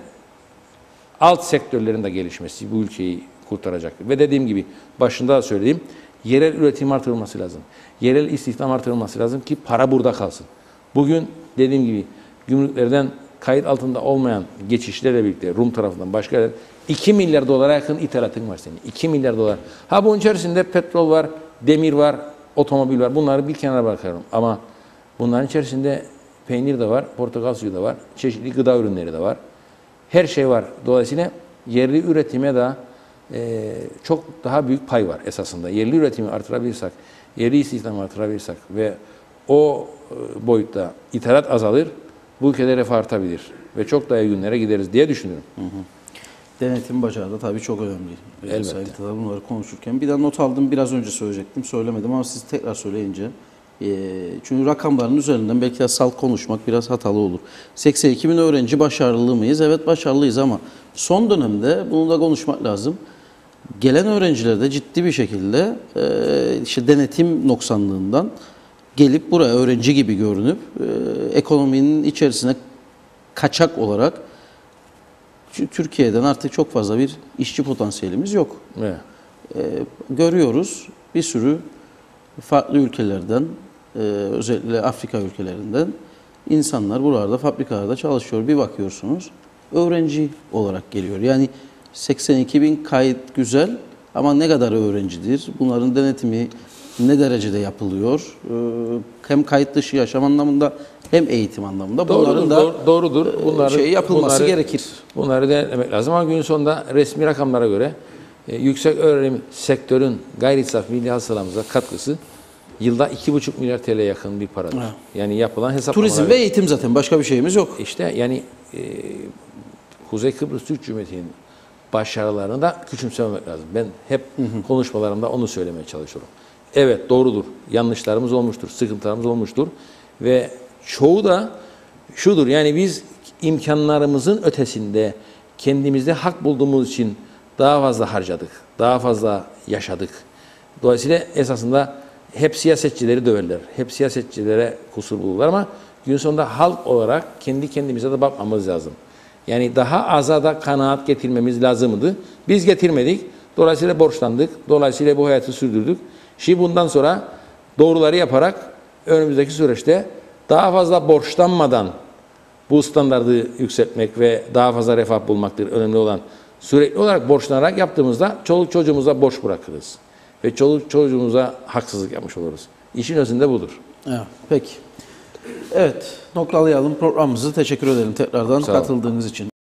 alt sektörlerin de gelişmesi bu ülkeyi kurtaracaktır. Ve dediğim gibi başında söylediğim yerel üretim artırılması lazım. Yerel istihdam artırılması lazım ki para burada kalsın. Bugün dediğim gibi gümrüklerden kayıt altında olmayan geçişlerle birlikte Rum tarafından başka yerler 2 milyar dolara yakın ithalatın var senin. 2 milyar dolar. Ha bunun içerisinde petrol var, demir var, otomobil var. Bunları bir kenara bırakıyorum. Ama bunların içerisinde peynir de var, portakal suyu da var, çeşitli gıda ürünleri de var. Her şey var. Dolayısıyla yerli üretime de çok daha büyük pay var esasında. Yerli üretimi artırabilirsek, yerli istihdamı artırabilirsek ve o boyutta ithalat azalır, bu ülkede refah artabilir ve çok daha iyi günlere gideriz diye düşünüyorum. Denetim bacağı da tabii çok önemli. Elbette. Sayıda bunları konuşurken. Bir de not aldım, biraz önce söyleyecektim, söylemedim ama siz tekrar söyleyince. Çünkü rakamların üzerinden belki de salt konuşmak biraz hatalı olur. 82 bin öğrenci başarılı mıyız? Evet başarılıyız ama son dönemde bunu da konuşmak lazım. Gelen öğrenciler de ciddi bir şekilde işte denetim noksanlığından gelip buraya öğrenci gibi görünüp ekonominin içerisine kaçak olarak Türkiye'den artık çok fazla bir işçi potansiyelimiz yok. Evet. Görüyoruz bir sürü farklı ülkelerden, özellikle Afrika ülkelerinden insanlar buralarda fabrikalarda çalışıyor. Bir bakıyorsunuz öğrenci olarak geliyor. Yani 82 bin kayıt güzel ama ne kadar öğrencidir? Bunların denetimi ne derecede yapılıyor? Hem kayıt dışı yaşam anlamında hem eğitim anlamında bunların doğrudur. Bunları yapılması gerekir. Bunları denetlemek lazım ama günün sonunda resmi rakamlara göre yüksek öğrenim sektörün gayri safi milli hasılamıza katkısı yılda 2,5 milyar TL yakın bir paradır. Evet. Yani yapılan hesaplamalar. Turizm ve eğitim zaten başka bir şeyimiz yok. İşte yani Kuzey Kıbrıs Türk Cumhuriyeti'nin başarılarını da küçümsememek lazım. Ben hep konuşmalarımda onu söylemeye çalışıyorum. Evet, doğrudur. Yanlışlarımız olmuştur, sıkıntılarımız olmuştur. Ve çoğu da şudur, yani biz imkanlarımızın ötesinde kendimizde hak bulduğumuz için daha fazla harcadık, daha fazla yaşadık. Dolayısıyla esasında hep siyasetçileri döverler, hep siyasetçilere kusur bulurlar ama gün sonunda halk olarak kendi kendimize de bakmamız lazım. Yani daha aza da kanaat getirmemiz lazımdı. Biz getirmedik. Dolayısıyla borçlandık. Dolayısıyla bu hayatı sürdürdük. Şimdi bundan sonra doğruları yaparak önümüzdeki süreçte daha fazla borçlanmadan bu standardı yükseltmek ve daha fazla refah bulmaktır önemli olan. Sürekli olarak borçlanarak yaptığımızda çoluk çocuğumuza borç bırakırız. Ve çoluk çocuğumuza haksızlık yapmış oluruz. İşin özünde budur. Evet, peki. Evet, noktalayalım programımızı. Teşekkür edelim tekrardan Sağ olun. katıldığınız için.